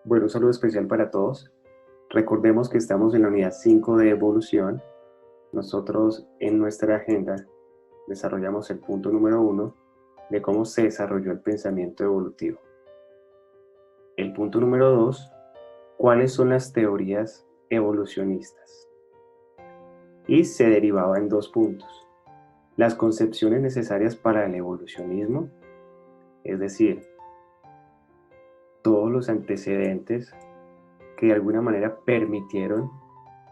Bueno, un saludo especial para todos. Recordemos que estamos en la unidad 5 de evolución. Nosotros en nuestra agenda desarrollamos el punto número 1 de cómo se desarrolló el pensamiento evolutivo. El punto número 2, cuáles son las teorías evolucionistas. Y se derivaba en 2 puntos. Las concepciones necesarias para el evolucionismo, es decir, todos los antecedentes que de alguna manera permitieron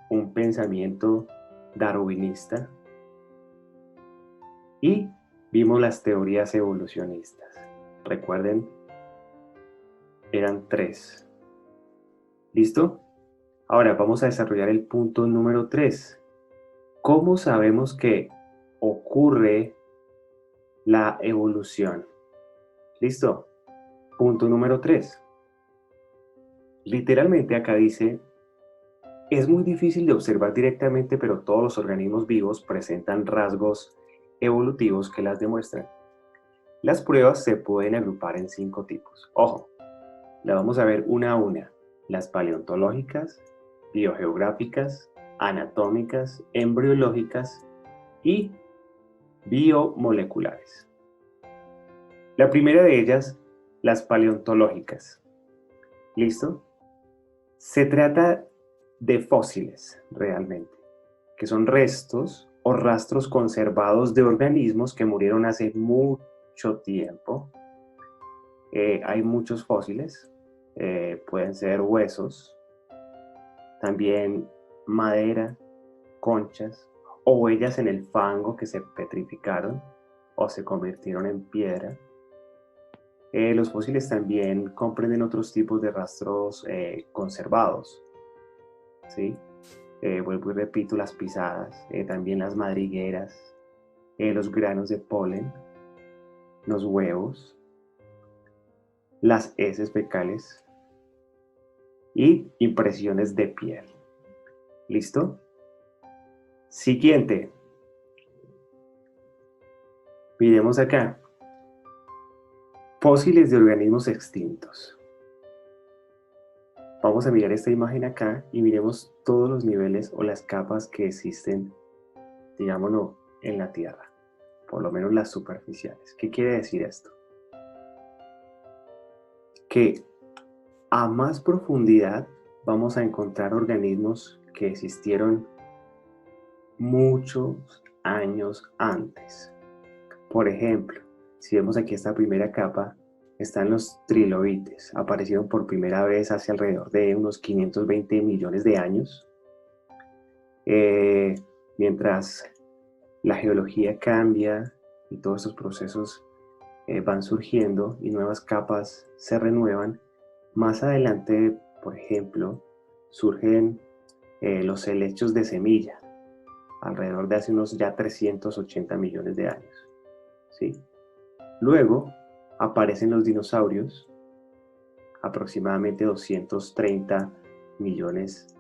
un pensamiento darwinista, y vimos las teorías evolucionistas. Recuerden, eran 3. ¿Listo? Ahora vamos a desarrollar el punto número 3. ¿Cómo sabemos que ocurre la evolución? ¿Listo? Punto número 3. Literalmente acá dice: es muy difícil de observar directamente, pero todos los organismos vivos presentan rasgos evolutivos que las demuestran. Las pruebas se pueden agrupar en 5 tipos. Ojo, la vamos a ver una a una. Las paleontológicas, biogeográficas, anatómicas, embriológicas y biomoleculares. La primera de ellas, las paleontológicas. ¿Listo? Se trata de fósiles, realmente, que son restos o rastros conservados de organismos que murieron hace mucho tiempo. Hay muchos fósiles, pueden ser huesos, también madera, conchas o huellas en el fango que se petrificaron o se convirtieron en piedra. Los fósiles también comprenden otros tipos de rastros conservados, ¿sí? Vuelvo y repito, las pisadas, también las madrigueras, los granos de polen, los huevos, las heces fecales y impresiones de piel. ¿Listo? Siguiente. Miremos acá. Fósiles de organismos extintos. Vamos a mirar esta imagen acá y miremos todos los niveles o las capas que existen, digámoslo, en la Tierra. Por lo menos las superficiales. ¿Qué quiere decir esto? Que a más profundidad vamos a encontrar organismos que existieron muchos años antes. Por ejemplo, si vemos aquí esta primera capa, están los trilobites. Aparecieron por primera vez hace alrededor de unos 520 millones de años. Mientras la geología cambia y todos estos procesos van surgiendo y nuevas capas se renuevan, más adelante, por ejemplo, surgen los helechos de semilla, alrededor de hace unos ya 380 millones de años. ¿Sí? Luego aparecen los dinosaurios, aproximadamente 230 millones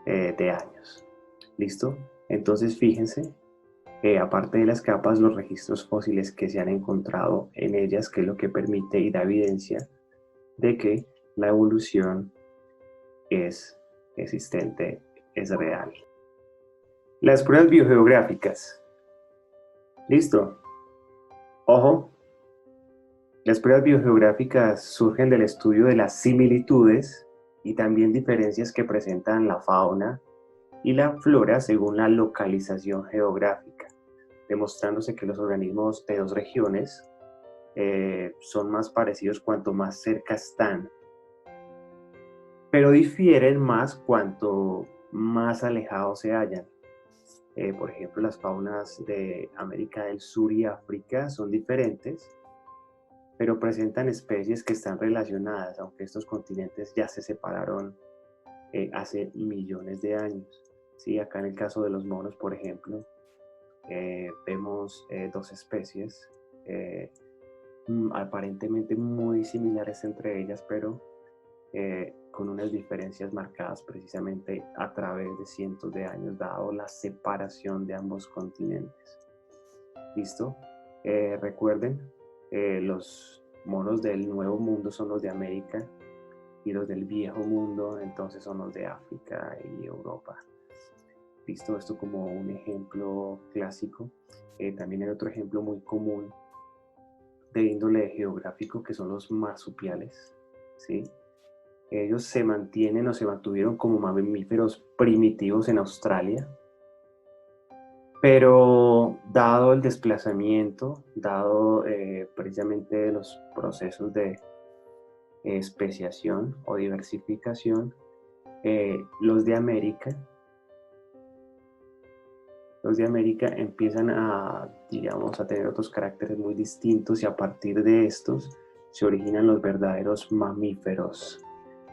de años. ¿Listo? Entonces fíjense, aparte de las capas, los registros fósiles que se han encontrado en ellas, que es lo que permite y da evidencia de que la evolución es existente, es real. Las pruebas biogeográficas. ¿Listo? Ojo, las pruebas biogeográficas surgen del estudio de las similitudes y también diferencias que presentan la fauna y la flora según la localización geográfica, demostrándose que los organismos de 2 regiones son más parecidos cuanto más cerca están, pero difieren más cuanto más alejados se hallan. Por ejemplo, las faunas de América del Sur y África son diferentes, pero presentan especies que están relacionadas, aunque estos continentes ya se separaron hace millones de años. ¿Sí? Acá en el caso de los monos, por ejemplo, vemos 2 especies aparentemente muy similares entre ellas, pero con unas diferencias marcadas precisamente a través de cientos de años, dado la separación de ambos continentes. ¿Listo? Recuerden, los monos del Nuevo Mundo son los de América y los del viejo mundo entonces son los de África y Europa. Visto esto como un ejemplo clásico, también hay otro ejemplo muy común de índole geográfico que son los marsupiales, ¿sí? Ellos se mantienen o se mantuvieron como mamíferos primitivos en Australia, pero dado el desplazamiento, dado precisamente los procesos de especiación o diversificación, los de América empiezan a, digamos, a tener otros caracteres muy distintos y a partir de estos se originan los verdaderos mamíferos.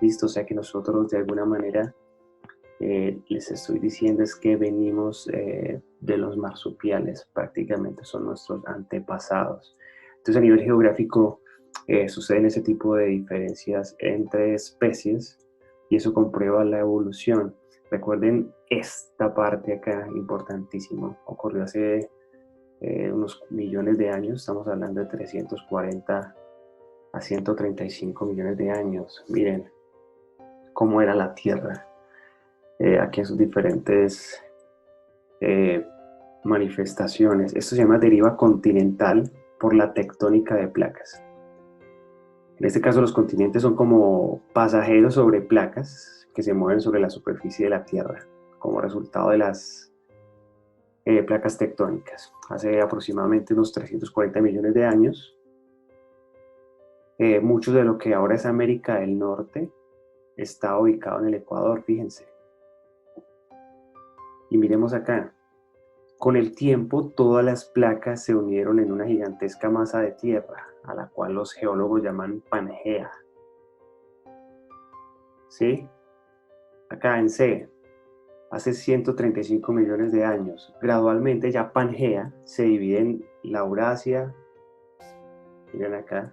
¿Listo? O sea que nosotros de alguna manera les estoy diciendo es que venimos de los marsupiales, prácticamente son nuestros antepasados. Entonces a nivel geográfico suceden ese tipo de diferencias entre especies y eso comprueba la evolución. Recuerden esta parte acá, importantísimo, ocurrió hace unos millones de años, estamos hablando de 340 a 135 millones de años. Miren cómo era la Tierra, aquí en sus diferentes manifestaciones. Esto se llama deriva continental por la tectónica de placas. En este caso los continentes son como pasajeros sobre placas que se mueven sobre la superficie de la Tierra como resultado de las placas tectónicas. Hace aproximadamente unos 340 millones de años, mucho de lo que ahora es América del Norte está ubicado en el Ecuador, fíjense. Y miremos acá, con el tiempo todas las placas se unieron en una gigantesca masa de tierra, a la cual los geólogos llaman Pangea. ¿Sí? Acá en C, hace 135 millones de años, gradualmente ya Pangea se divide en Laurasia, miren acá,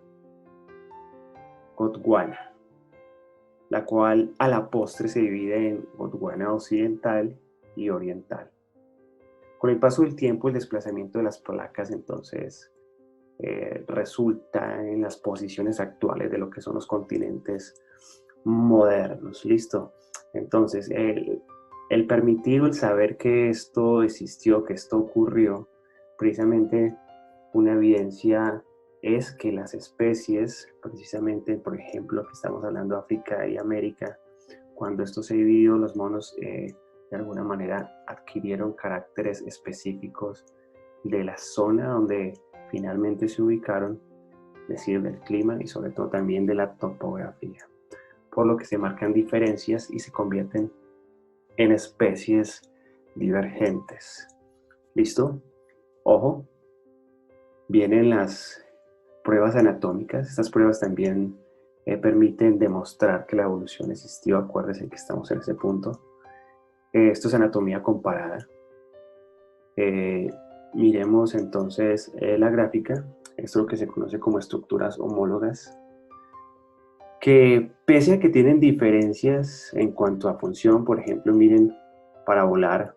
Gondwana, la cual a la postre se divide en Gondwana occidental y oriental. Con el paso del tiempo, el desplazamiento de las placas entonces resulta en las posiciones actuales de lo que son los continentes modernos. ¿Listo? Entonces, el permitir o el saber que esto existió, que esto ocurrió, precisamente una evidencia es que las especies, precisamente, por ejemplo, que estamos hablando de África y América, cuando esto se dividió, los monos de alguna manera adquirieron caracteres específicos de la zona donde finalmente se ubicaron, es decir, del clima y sobre todo también de la topografía, por lo que se marcan diferencias y se convierten en especies divergentes. ¿Listo? Ojo, vienen las pruebas anatómicas. Estas pruebas también permiten demostrar que la evolución existió. Acuérdense que estamos en ese punto. Esto es anatomía comparada. Miremos entonces la gráfica. Esto es lo que se conoce como estructuras homólogas, que pese a que tienen diferencias en cuanto a función, por ejemplo, miren, para volar,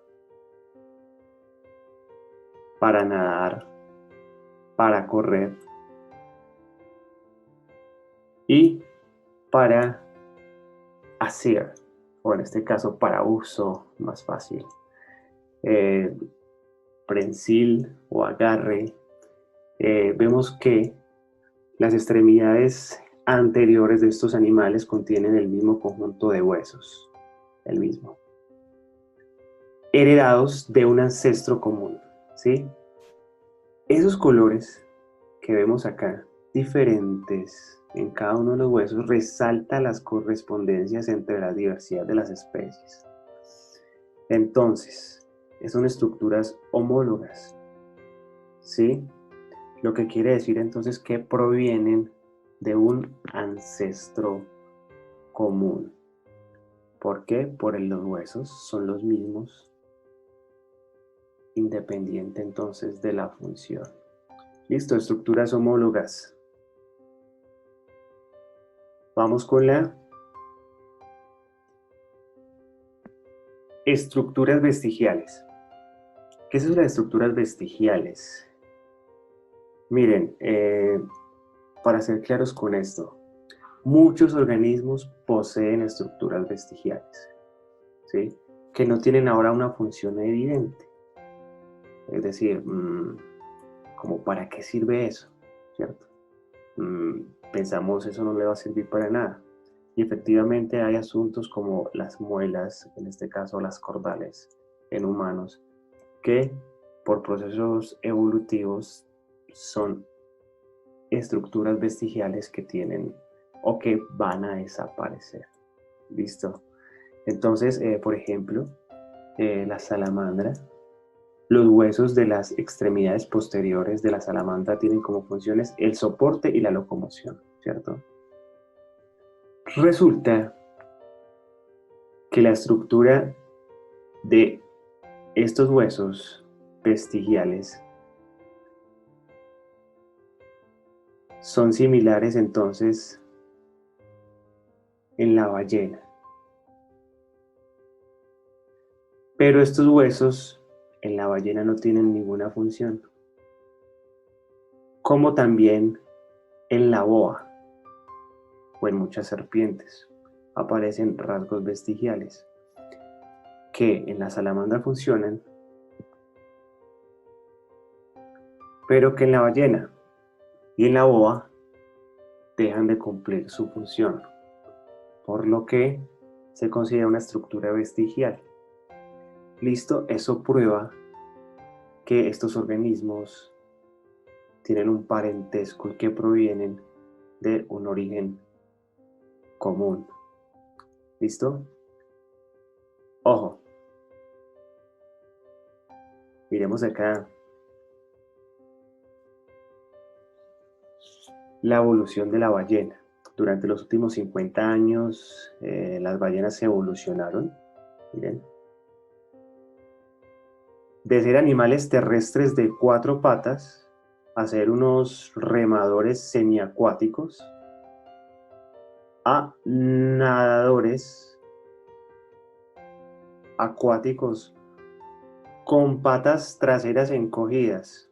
para nadar, para correr y para hacer, o en este caso para uso más fácil, prensil o agarre, vemos que las extremidades anteriores de estos animales contienen el mismo conjunto de huesos, el mismo, heredados de un ancestro común, ¿sí? Esos colores que vemos acá, diferentes en cada uno de los huesos, resalta las correspondencias entre la diversidad de las especies. Entonces, son estructuras homólogas, ¿sí? Lo que quiere decir entonces que provienen de un ancestro común. ¿Por qué? Por los huesos son los mismos, independiente entonces de la función. Listo, estructuras homólogas. Vamos con la estructuras vestigiales. ¿Qué son las estructuras vestigiales? Miren, para ser claros con esto, muchos organismos poseen estructuras vestigiales, ¿sí? Que no tienen ahora una función evidente. Es decir, ¿como para qué sirve eso? ¿Cierto? Pensamos eso no le va a servir para nada. Y efectivamente hay asuntos como las muelas, en este caso las cordales en humanos, que por procesos evolutivos son estructuras vestigiales que tienen o que van a desaparecer. ¿Listo? Entonces, por ejemplo, la salamandra, los huesos de las extremidades posteriores de la salamandra tienen como funciones el soporte y la locomoción, ¿cierto? Resulta que la estructura de estos huesos vestigiales son similares entonces en la ballena. Pero estos huesos en la ballena no tienen ninguna función. Como también en la boa o en muchas serpientes aparecen rasgos vestigiales que en la salamandra funcionan, pero que en la ballena y en la boa dejan de cumplir su función, por lo que se considera una estructura vestigial. Listo, eso prueba que estos organismos tienen un parentesco y que provienen de un origen común. ¿Listo? Ojo, miremos acá la evolución de la ballena. Durante los últimos 50 años, las ballenas evolucionaron. Miren. De ser animales terrestres de 4 patas a ser unos remadores semiacuáticos, a nadadores acuáticos con patas traseras encogidas.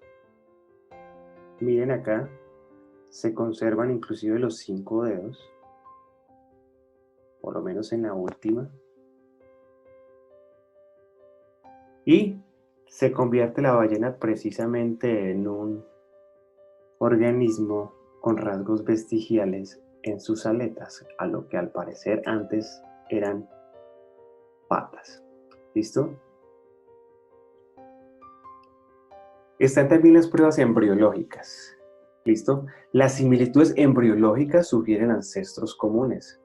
Miren acá, se conservan inclusive los 5 dedos, por lo menos en la última. Y se convierte la ballena precisamente en un organismo con rasgos vestigiales en sus aletas, a lo que al parecer antes eran patas. ¿Listo? Están también las pruebas embriológicas. ¿Listo? Las similitudes embriológicas sugieren ancestros comunes.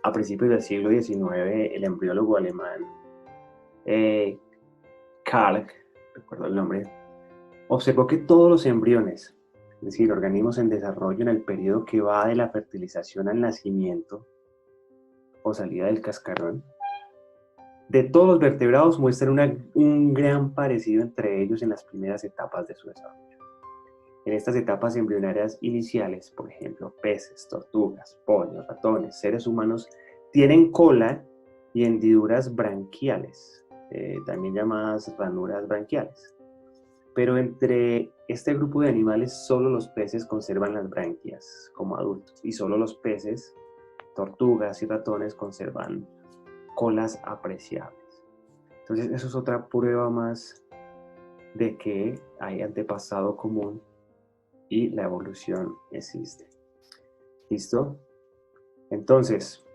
A principios del siglo XIX, el embriólogo alemán Karl, recuerdo el nombre, observó que todos los embriones, es decir, organismos en desarrollo en el periodo que va de la fertilización al nacimiento o salida del cascarón, de todos los vertebrados muestran un gran parecido entre ellos en las primeras etapas de su desarrollo. En estas etapas embrionarias iniciales, por ejemplo, peces, tortugas, pollos, ratones, seres humanos, tienen cola y hendiduras branquiales, también llamadas ranuras branquiales. Pero entre este grupo de animales, solo los peces conservan las branquias como adultos y solo los peces, tortugas y ratones conservan colas apreciables. Entonces, eso es otra prueba más de que hay antepasado común y la evolución existe. ¿Listo? Entonces,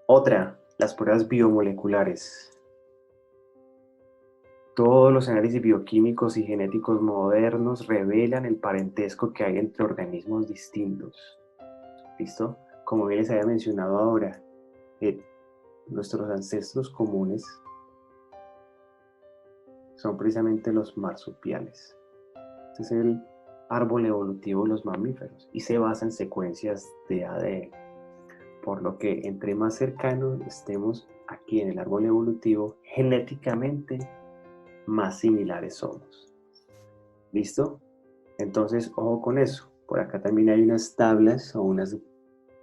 otra, las pruebas biomoleculares. Todos los análisis bioquímicos y genéticos modernos revelan el parentesco que hay entre organismos distintos. ¿Listo? Como bien les había mencionado ahora, nuestros ancestros comunes son precisamente los marsupiales. Este es el árbol evolutivo de los mamíferos y se basa en secuencias de ADN. Por lo que entre más cercanos estemos aquí en el árbol evolutivo, genéticamente más similares somos. ¿Listo? Entonces, ojo con eso. Por acá también hay unas tablas o un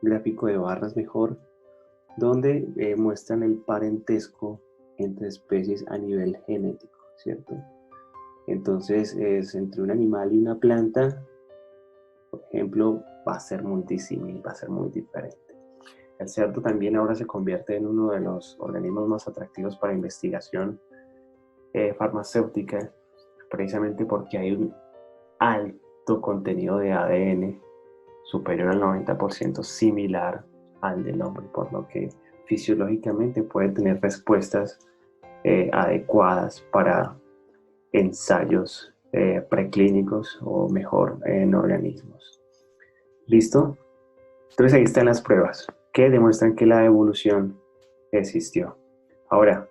gráfico de barras mejor, donde muestran el parentesco entre especies a nivel genético, ¿cierto? Entonces, es entre un animal y una planta, por ejemplo, va a ser muy disímil, va a ser muy diferente. El cerdo también ahora se convierte en uno de los organismos más atractivos para investigación farmacéutica, precisamente porque hay un alto contenido de ADN superior al 90% similar al del hombre, por lo que fisiológicamente puede tener respuestas adecuadas para ensayos preclínicos o mejor en organismos. ¿Listo? Entonces ahí están las pruebas que demuestran que la evolución existió. Ahora,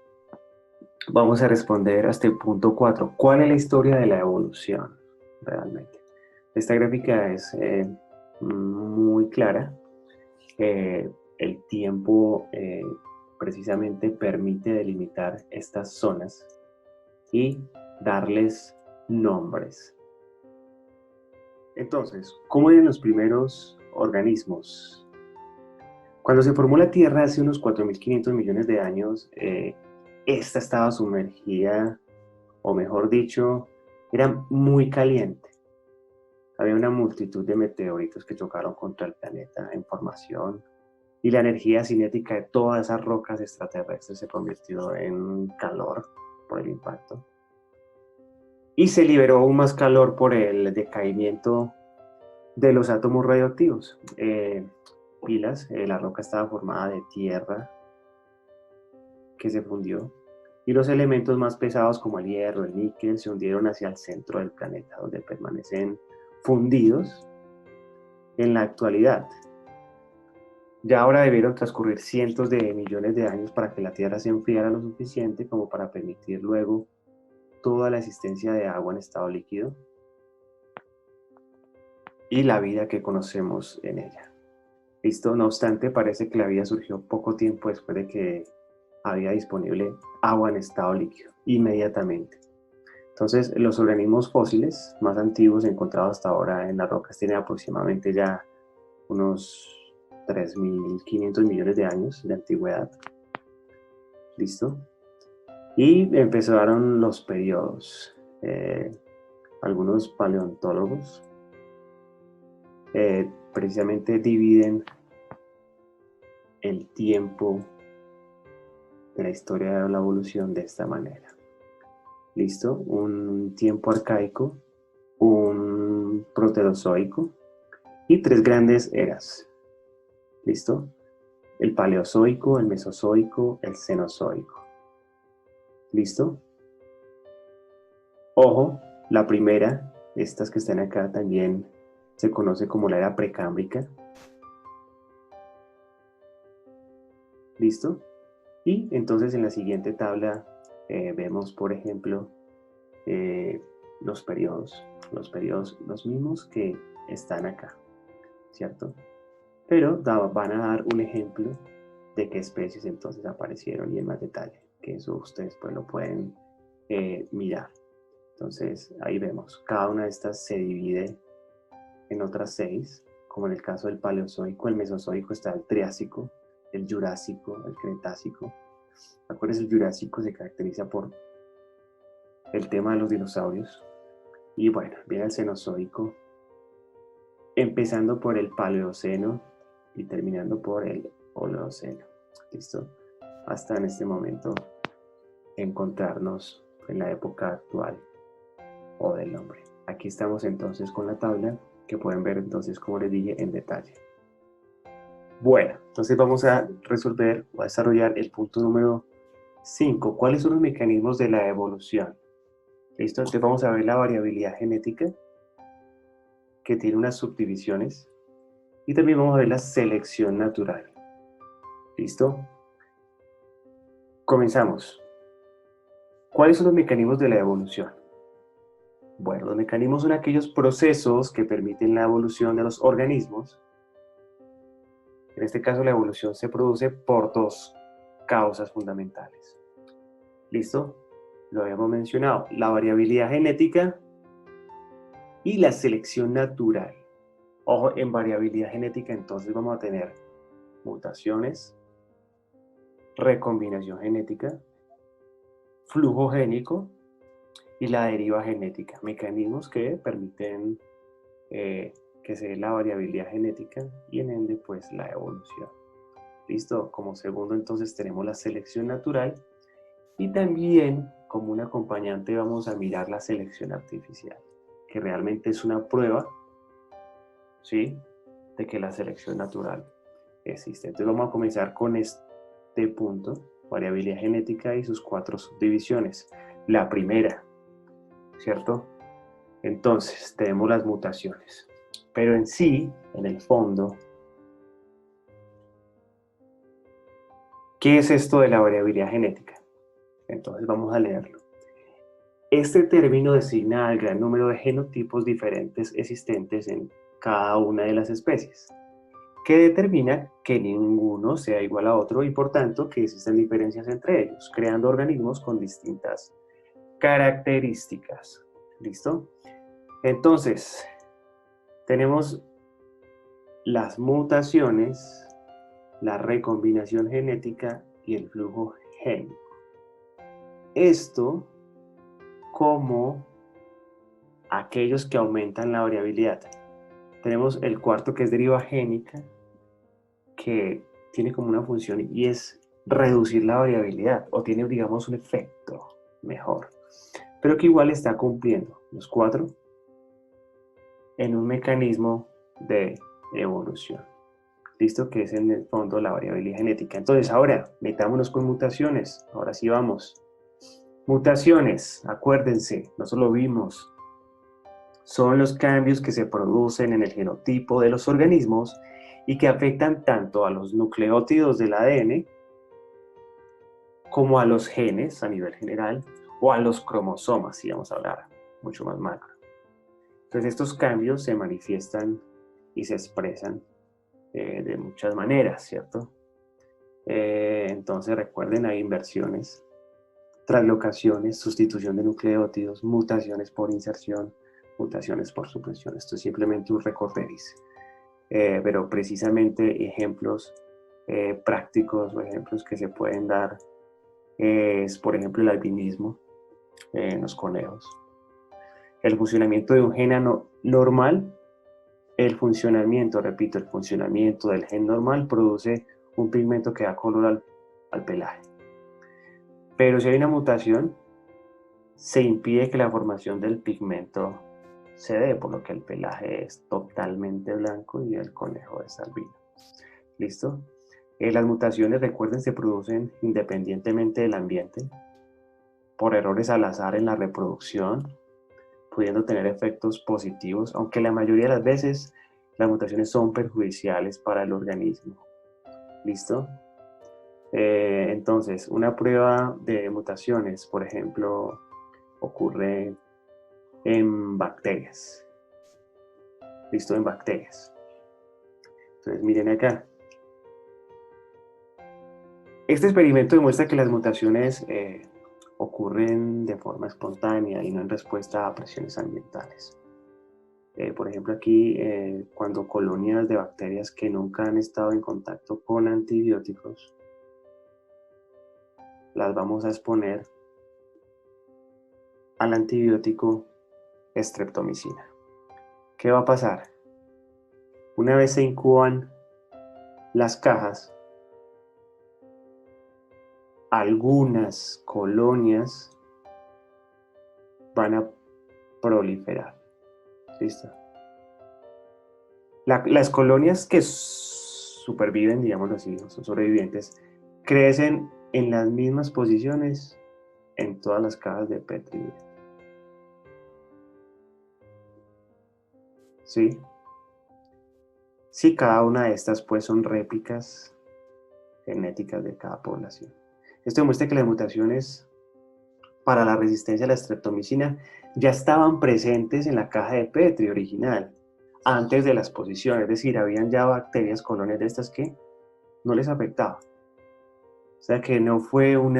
vamos a responder hasta el punto 4. ¿Cuál es la historia de la evolución realmente? Esta gráfica es muy clara. El tiempo precisamente permite delimitar estas zonas y darles nombres. Entonces, ¿cómo eran los primeros organismos? Cuando se formó la Tierra hace unos 4.500 millones de años, esta estaba sumergida, o mejor dicho, era muy caliente. Había una multitud de meteoritos que chocaron contra el planeta en formación y la energía cinética de todas esas rocas extraterrestres se convirtió en calor por el impacto. Y se liberó aún más calor por el decaimiento de los átomos radioactivos. Pilas, la roca estaba formada de tierra que se fundió y los elementos más pesados como el hierro, el níquel, se hundieron hacia el centro del planeta, donde permanecen fundidos en la actualidad. Ya ahora debieron transcurrir cientos de millones de años para que la Tierra se enfriara lo suficiente como para permitir luego toda la existencia de agua en estado líquido y la vida que conocemos en ella. ¿Listo? No obstante, parece que la vida surgió poco tiempo después de que había disponible agua en estado líquido, inmediatamente. Entonces, los organismos fósiles más antiguos encontrados hasta ahora en las rocas tienen aproximadamente ya unos 3.500 millones de años de antigüedad. ¿Listo? Y empezaron los periodos. Algunos paleontólogos precisamente dividen el tiempo de la historia de la evolución de esta manera. ¿Listo? Un tiempo arcaico, un proterozoico y 3 grandes eras. ¿Listo? El paleozoico, el mesozoico, el cenozoico. ¿Listo? Ojo, la primera, estas que están acá también se conoce como la era precámbrica. ¿Listo? Y entonces en la siguiente tabla vemos, por ejemplo, los periodos, los mismos que están acá, ¿cierto? Pero van a dar un ejemplo de qué especies entonces aparecieron y en más detalle, que eso ustedes pues lo pueden mirar. Entonces ahí vemos, cada una de estas se divide en otras 6, como en el caso del Paleozoico, el Mesozoico está el Triásico, el Jurásico, el Cretácico. Acuérdense, el Jurásico se caracteriza por el tema de los dinosaurios. Y bueno, viene el Cenozoico, empezando por el Paleoceno y terminando por el Holoceno. ¿Listo? Hasta en este momento encontrarnos en la época actual o del hombre. Aquí estamos entonces con la tabla que pueden ver entonces, como les dije, en detalle. Bueno, entonces vamos a resolver o a desarrollar el punto número 5. ¿Cuáles son los mecanismos de la evolución? ¿Listo? Entonces vamos a ver la variabilidad genética, que tiene unas subdivisiones, y también vamos a ver la selección natural. ¿Listo? Comenzamos. ¿Cuáles son los mecanismos de la evolución? Bueno, los mecanismos son aquellos procesos que permiten la evolución de los organismos. En este caso, la evolución se produce por 2 causas fundamentales. ¿Listo? Lo habíamos mencionado, la variabilidad genética y la selección natural. Ojo, en variabilidad genética entonces vamos a tener mutaciones, recombinación genética, flujo génico y la deriva genética, mecanismos que permiten que que se dé la variabilidad genética y en ende pues la evolución. ¿Listo? Como segundo entonces tenemos la selección natural y también como un acompañante vamos a mirar la selección artificial, que realmente es una prueba, ¿sí?, de que la selección natural existe. Entonces vamos a comenzar con este punto, variabilidad genética y sus 4 subdivisiones. La primera, ¿cierto? Entonces tenemos las mutaciones, pero en sí, en el fondo, ¿qué es esto de la variabilidad genética? Entonces vamos a leerlo. Este término designa al gran número de genotipos diferentes existentes en cada una de las especies, que determina que ninguno sea igual a otro y por tanto que existen diferencias entre ellos, creando organismos con distintas características. ¿Listo? Entonces, tenemos las mutaciones, la recombinación genética y el flujo génico. Esto como aquellos que aumentan la variabilidad. Tenemos el cuarto que es deriva génica, que tiene como una función y es reducir la variabilidad o tiene, digamos, un efecto mejor, pero que igual está cumpliendo los 4 en un mecanismo de evolución. ¿Listo? Que es en el fondo la variabilidad genética. Entonces ahora, metámonos con mutaciones. Ahora sí vamos. Mutaciones, acuérdense, nosotros lo vimos, son los cambios que se producen en el genotipo de los organismos y que afectan tanto a los nucleótidos del ADN como a los genes a nivel general o a los cromosomas, si vamos a hablar mucho más macro. Entonces estos cambios se manifiestan y se expresan de muchas maneras, ¿cierto? Entonces recuerden, hay inversiones, translocaciones, sustitución de nucleótidos, mutaciones por inserción, mutaciones por supresión. Esto es simplemente un recorderis. Pero precisamente ejemplos prácticos o ejemplos que se pueden dar es, por ejemplo, el albinismo en los conejos. El funcionamiento de un gen normal, el funcionamiento, repito, el funcionamiento del gen normal produce un pigmento que da color al pelaje. Pero si hay una mutación, se impide que la formación del pigmento se dé, por lo que el pelaje es totalmente blanco y el conejo es albino. ¿Listo? Las mutaciones, recuerden, se producen independientemente del ambiente, por errores al azar en la reproducción, pudiendo tener efectos positivos, aunque la mayoría de las veces las mutaciones son perjudiciales para el organismo. ¿Listo? Entonces, una prueba de mutaciones, por ejemplo, ocurre en bacterias. ¿Listo? En bacterias. Entonces, miren acá. Este experimento demuestra que las mutaciones ocurren de forma espontánea y no en respuesta a presiones ambientales. Por ejemplo, aquí, cuando colonias de bacterias que nunca han estado en contacto con antibióticos, las vamos a exponer al antibiótico streptomicina. ¿Qué va a pasar? Una vez se incuban las cajas, algunas colonias van a proliferar. ¿Listo? Las colonias que superviven, digámoslo así, son sobrevivientes, crecen en las mismas posiciones en todas las cajas de Petri. ¿Sí? Sí, cada una de estas pues son réplicas genéticas de cada población. Esto demuestra que las mutaciones para la resistencia a la streptomicina ya estaban presentes en la caja de Petri original, antes de la exposición, es decir, habían ya bacterias, colonias de estas que no les afectaba. O sea que no fue un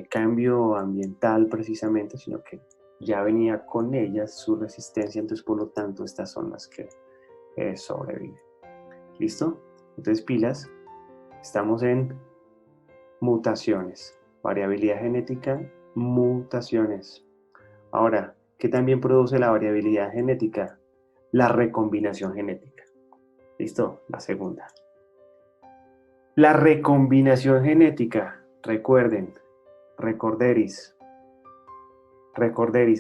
cambio ambiental precisamente, sino que ya venía con ellas su resistencia, entonces por lo tanto estas son las que sobreviven. ¿Listo? Entonces pilas, estamos en mutaciones, variabilidad genética, mutaciones. Ahora, ¿qué también produce la variabilidad genética? la recombinación genética. ¿Listo? La segunda. La recombinación genética, recuerden, recorderis,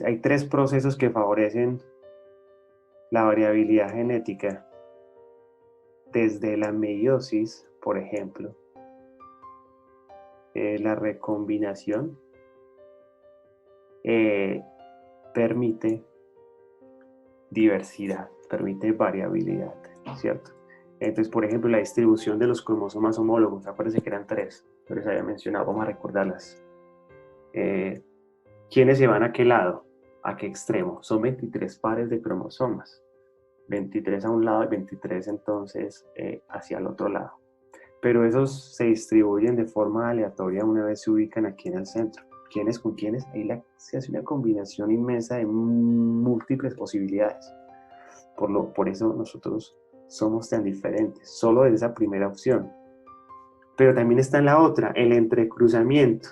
hay 3 procesos que favorecen la variabilidad genética. Desde la meiosis, por ejemplo, la recombinación permite diversidad, permite variabilidad, ¿cierto? Entonces, por ejemplo, la distribución de los cromosomas homólogos, acuérdense que eran 3, yo les había mencionado, vamos a recordarlas. ¿Quiénes se van a qué lado? ¿A qué extremo? Son 23 pares de cromosomas, 23 a un lado y 23 entonces hacia el otro lado. Pero esos se distribuyen de forma aleatoria una vez se ubican aquí en el centro. ¿Quiénes con quiénes? Ahí se hace una combinación inmensa de múltiples posibilidades. Por eso nosotros somos tan diferentes, solo en esa primera opción. Pero también está en la otra, el entrecruzamiento.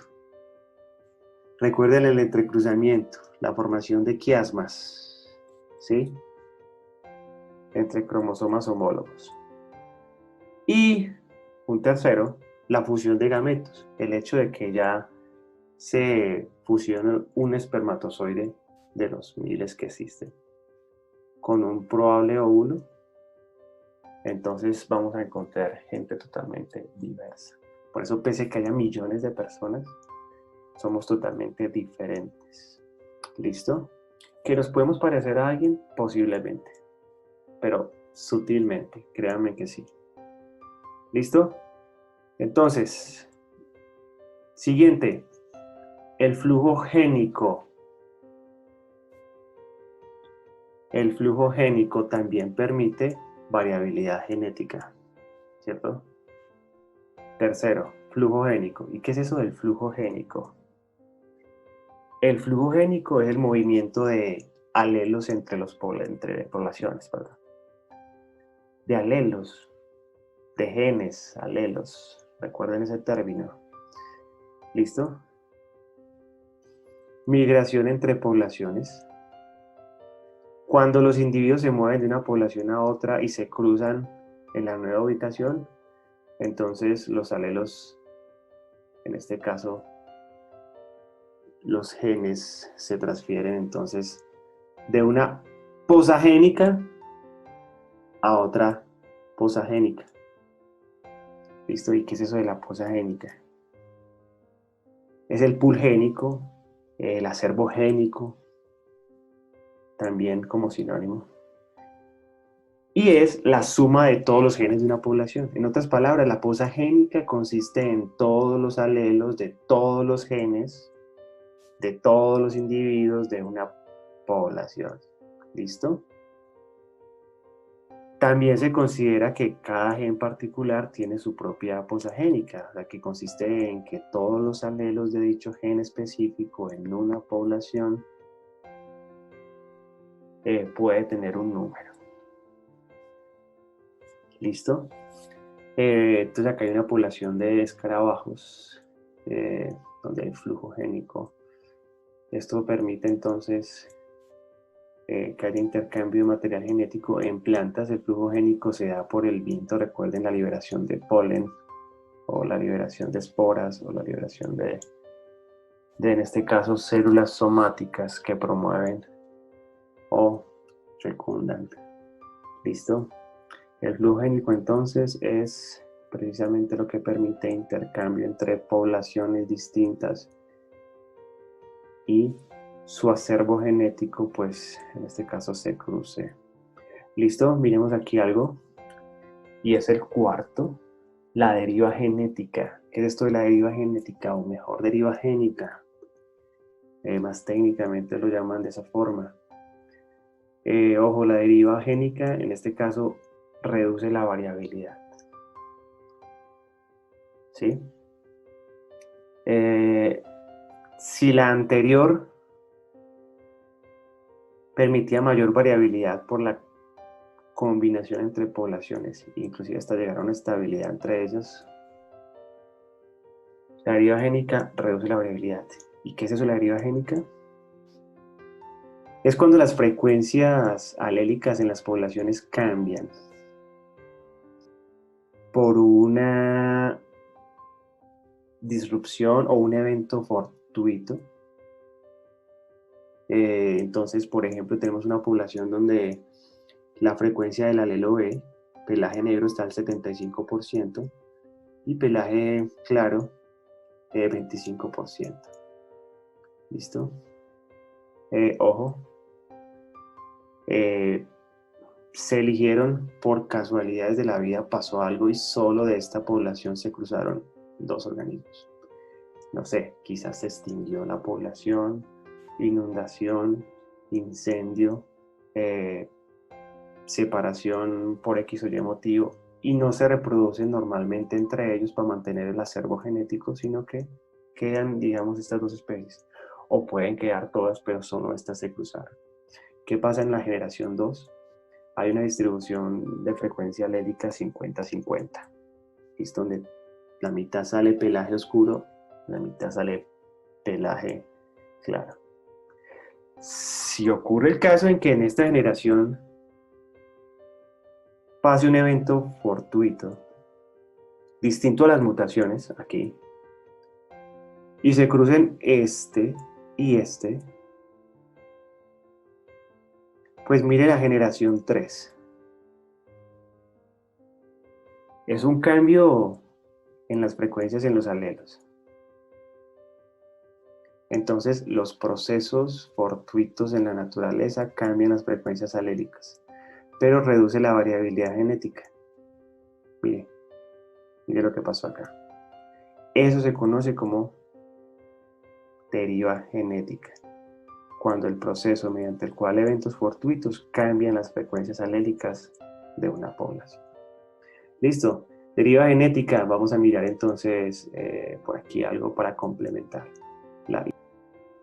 Recuerden el entrecruzamiento, la formación de quiasmas, ¿sí? Entre cromosomas homólogos. Y un tercero, la fusión de gametos, el hecho de que ya se fusiona un espermatozoide de los miles que existen con un probable óvulo, entonces vamos a encontrar gente totalmente diversa. Por eso, pese a que haya millones de personas, somos totalmente diferentes. ¿Listo? ¿Que nos podemos parecer a alguien? Posiblemente, pero sutilmente, créanme que sí. ¿Listo? Entonces, siguiente, el flujo génico. El flujo génico también permite variabilidad genética, ¿cierto? Tercero, flujo génico. ¿Y qué es eso del flujo génico? El flujo génico es el movimiento de alelos entre poblaciones, ¿verdad? De alelos, de genes, alelos. Recuerden ese término. ¿Listo? Migración entre poblaciones. Cuando los individuos se mueven de una población a otra y se cruzan en la nueva ubicación, entonces los alelos, en este caso, los genes se transfieren entonces de una posagénica a otra posagénica. ¿Listo? ¿Y qué es eso de la posagénica? Es el pool génico, el acervo génico, también como sinónimo. Y es la suma de todos los genes de una población. En otras palabras, la posagénica consiste en todos los alelos de todos los genes de todos los individuos de una población. ¿Listo? También se considera que cada gen particular tiene su propia posagénica, la que consiste en que todos los alelos de dicho gen específico en una población puede tener un número. ¿Listo? Entonces acá hay una población de escarabajos donde hay flujo génico. Esto permite entonces que haya intercambio de material genético en plantas. El flujo génico se da por el viento, recuerden la liberación de polen o la liberación de esporas o la liberación de en este caso células somáticas que promueven o fecundan. ¿Listo? El flujo génico entonces es precisamente lo que permite intercambio entre poblaciones distintas y su acervo genético, pues en este caso se cruce. ¿Listo? Miremos aquí algo. Y es el cuarto, la deriva genética. ¿Qué es esto de la deriva genética? O mejor, deriva génica. Más técnicamente lo llaman de esa forma. Ojo, la deriva génica en este caso reduce la variabilidad. ¿Sí? Si la anterior permitía mayor variabilidad por la combinación entre poblaciones, inclusive hasta llegar a una estabilidad entre ellos, la deriva génica reduce la variabilidad. ¿Y qué es eso de la deriva génica? Es cuando las frecuencias alélicas en las poblaciones cambian por una disrupción o un evento fortuito. Entonces, por ejemplo, tenemos una población donde la frecuencia del alelo B, pelaje negro, está al 75% y pelaje claro, 25%. ¿Listo? Ojo, se eligieron por casualidades de la vida, pasó algo y solo de esta población se cruzaron dos organismos. No sé, quizás se extinguió la población, inundación, incendio, separación por X o Y motivo, y no se reproducen normalmente entre ellos para mantener el acervo genético, sino que quedan, digamos, estas dos especies. O pueden quedar todas, pero solo estas se cruzaron. ¿Qué pasa en la generación 2? Hay una distribución de frecuencia alélica 50-50. Es donde la mitad sale pelaje oscuro, la mitad sale pelaje claro. Si ocurre el caso en que en esta generación pase un evento fortuito, distinto a las mutaciones aquí, y se crucen este y este, pues mire la generación 3. Es un cambio en las frecuencias en los alelos. Entonces, los procesos fortuitos en la naturaleza cambian las frecuencias alélicas, pero reduce la variabilidad genética. Mire, mire lo que pasó acá. Eso se conoce como deriva genética, cuando el proceso mediante el cual eventos fortuitos cambian las frecuencias alélicas de una población. Listo, deriva genética. Vamos a mirar entonces por aquí algo para complementar.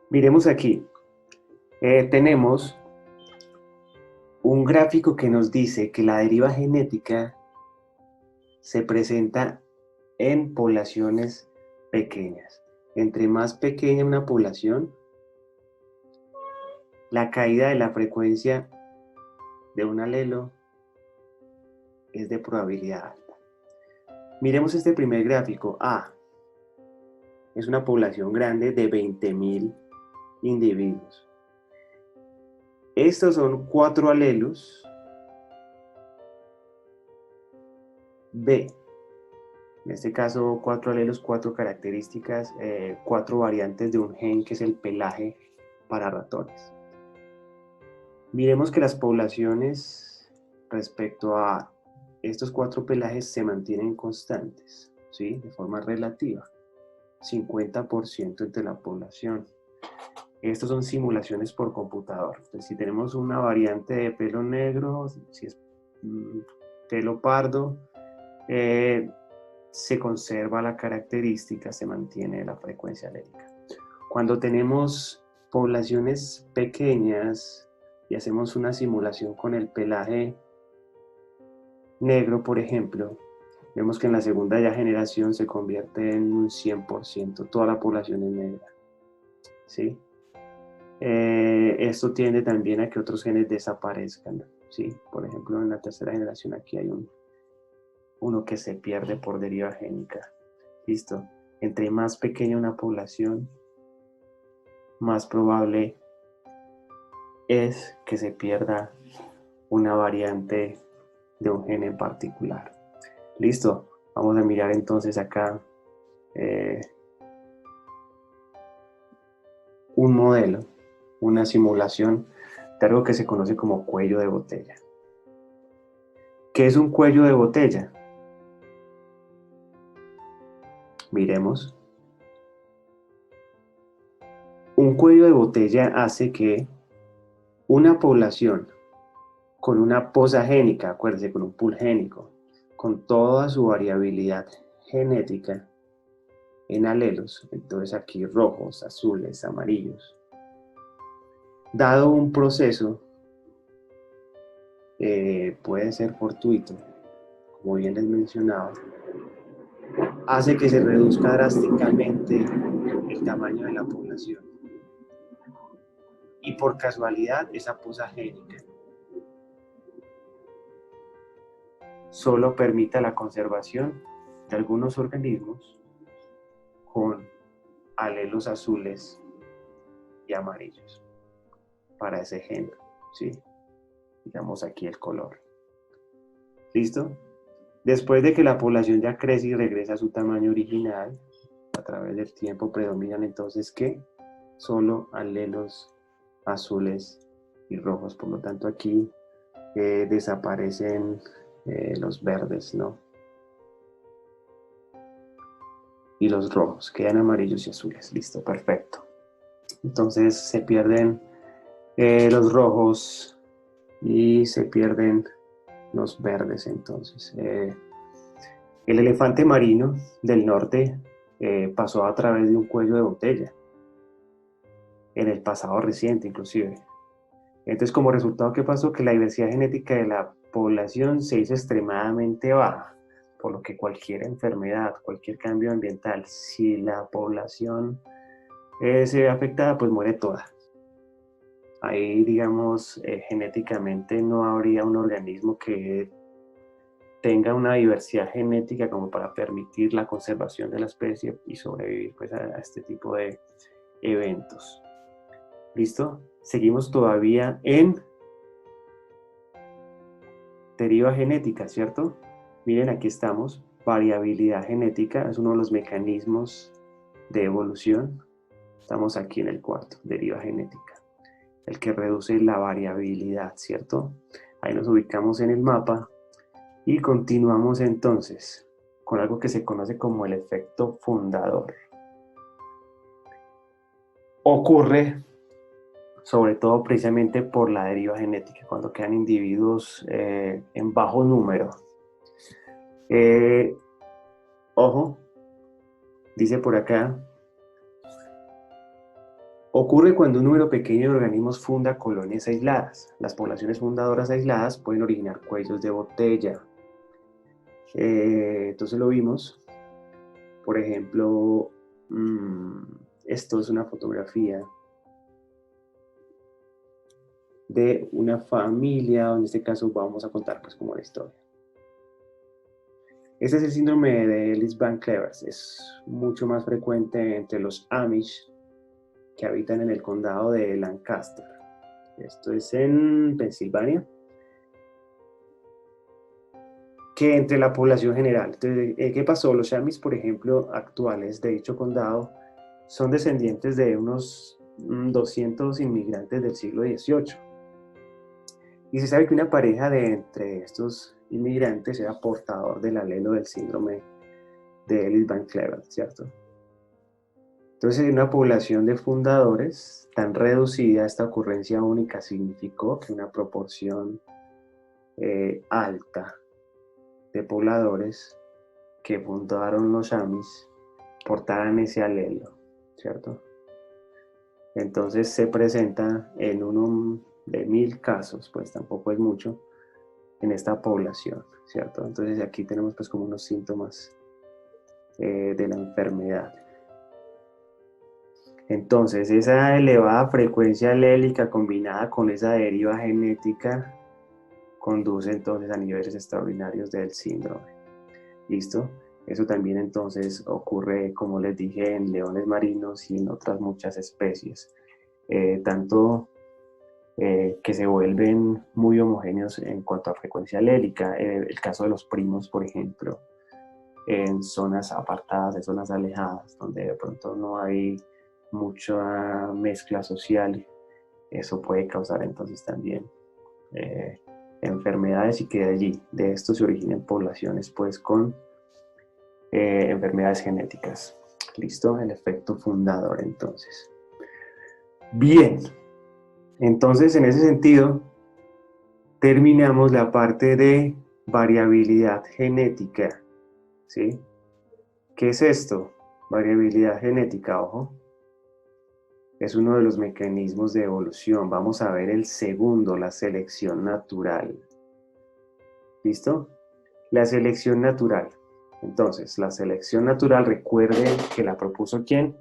Miremos aquí. Tenemos un gráfico que nos dice que la deriva genética se presenta en poblaciones pequeñas. Entre más pequeña una población, la caída de la frecuencia de un alelo es de probabilidad alta. Miremos este primer gráfico. A es una población grande de 20.000 individuos. Estos son 4 alelos. B, en este caso 4 alelos, 4 características, 4 variantes de un gen que es el pelaje para ratones. Miremos que las poblaciones respecto a estos 4 pelajes se mantienen constantes, ¿sí? De forma relativa, 50% entre la población. Estos son simulaciones por computador. Entonces, si tenemos una variante de pelo negro, si es pelo pardo, se conserva la característica, se mantiene la frecuencia alélica. Cuando tenemos poblaciones pequeñas y hacemos una simulación con el pelaje negro, por ejemplo, vemos que en la segunda ya generación se convierte en un 100%, toda la población es negra, ¿sí? Esto tiende también a que otros genes desaparezcan, ¿sí? Por ejemplo, en la tercera generación aquí hay uno que se pierde por deriva génica. Listo. Entre más pequeña una población, más probable es que se pierda una variante de un gen en particular. Listo. Vamos a mirar entonces acá un modelo, una simulación de algo que se conoce como cuello de botella. ¿Qué es un cuello de botella? Miremos. Un cuello de botella hace que una población con una posa génica, acuérdense, con un pool génico, con toda su variabilidad genética en alelos, entonces aquí rojos, azules, amarillos, dado un proceso, puede ser fortuito, como bien les mencionaba, hace que se reduzca drásticamente el tamaño de la población y por casualidad esa poza génica solo permite la conservación de algunos organismos con alelos azules y amarillos para ese gen, ¿sí? Digamos aquí el color. ¿Listo? Después de que la población ya crece y regresa a su tamaño original, a través del tiempo predominan entonces ¿qué? Solo alelos azules y rojos. Por lo tanto aquí desaparecen los verdes, ¿no? Y los rojos, quedan amarillos y azules. Listo, perfecto. Entonces se pierden los rojos y se pierden los verdes. Entonces el elefante marino del norte pasó a través de un cuello de botella en el pasado reciente inclusive. Entonces como resultado, ¿qué pasó? Que la diversidad genética de la población se hizo extremadamente baja, por lo que cualquier enfermedad, cualquier cambio ambiental, si la población se ve afectada, pues muere toda. Ahí, digamos, genéticamente no habría un organismo que tenga una diversidad genética como para permitir la conservación de la especie y sobrevivir pues, a este tipo de eventos. ¿Listo? Seguimos todavía en deriva genética, ¿cierto? Miren, aquí estamos. Variabilidad genética es uno de los mecanismos de evolución. Estamos aquí en el cuarto, deriva genética. El que reduce la variabilidad, ¿cierto? Ahí nos ubicamos en el mapa y continuamos entonces con algo que se conoce como el efecto fundador. Ocurre sobre todo precisamente por la deriva genética, cuando quedan individuos en bajo número. Ojo, dice por acá, ocurre cuando un número pequeño de organismos funda colonias aisladas. Las poblaciones fundadoras aisladas pueden originar cuellos de botella. Entonces lo vimos, por ejemplo, esto es una fotografía de una familia, en este caso vamos a contar pues como la historia. Este es el síndrome de Ellis-Van-Clevers, es mucho más frecuente entre los Amish que habitan en el condado de Lancaster. Esto es en Pensilvania, que entre la población general. Entonces, ¿qué pasó? Los Amish, por ejemplo, actuales de dicho condado, son descendientes de unos 200 inmigrantes del siglo XVIII. Y se sabe que una pareja de entre estos inmigrantes era portador del alelo del síndrome de Ellis-Van-Clevers, ¿cierto? Entonces, en una población de fundadores tan reducida, esta ocurrencia única significó que una proporción alta de pobladores que fundaron los Amish portaran ese alelo, ¿cierto? Entonces se presenta en uno de 1000 casos, pues tampoco es mucho, en esta población, ¿cierto? Entonces aquí tenemos pues como unos síntomas de la enfermedad. Entonces esa elevada frecuencia alélica combinada con esa deriva genética conduce entonces a niveles extraordinarios del síndrome. ¿Listo? Eso también entonces ocurre, como les dije, en leones marinos y en otras muchas especies. Tanto que se vuelven muy homogéneos en cuanto a frecuencia alélica. El caso de los primos, por ejemplo, en zonas apartadas, en zonas alejadas, donde de pronto no hay mucha mezcla social, eso puede causar entonces también enfermedades y que de allí, de esto se originen poblaciones pues con enfermedades genéticas. ¿Listo? El efecto fundador entonces. Bien, entonces en ese sentido terminamos la parte de variabilidad genética, ¿sí? ¿Qué es esto? Variabilidad genética, ojo. Es uno de los mecanismos de evolución. Vamos a ver el segundo, la selección natural. ¿Listo? La selección natural. Entonces, la selección natural, recuerden que la propuso ¿quién?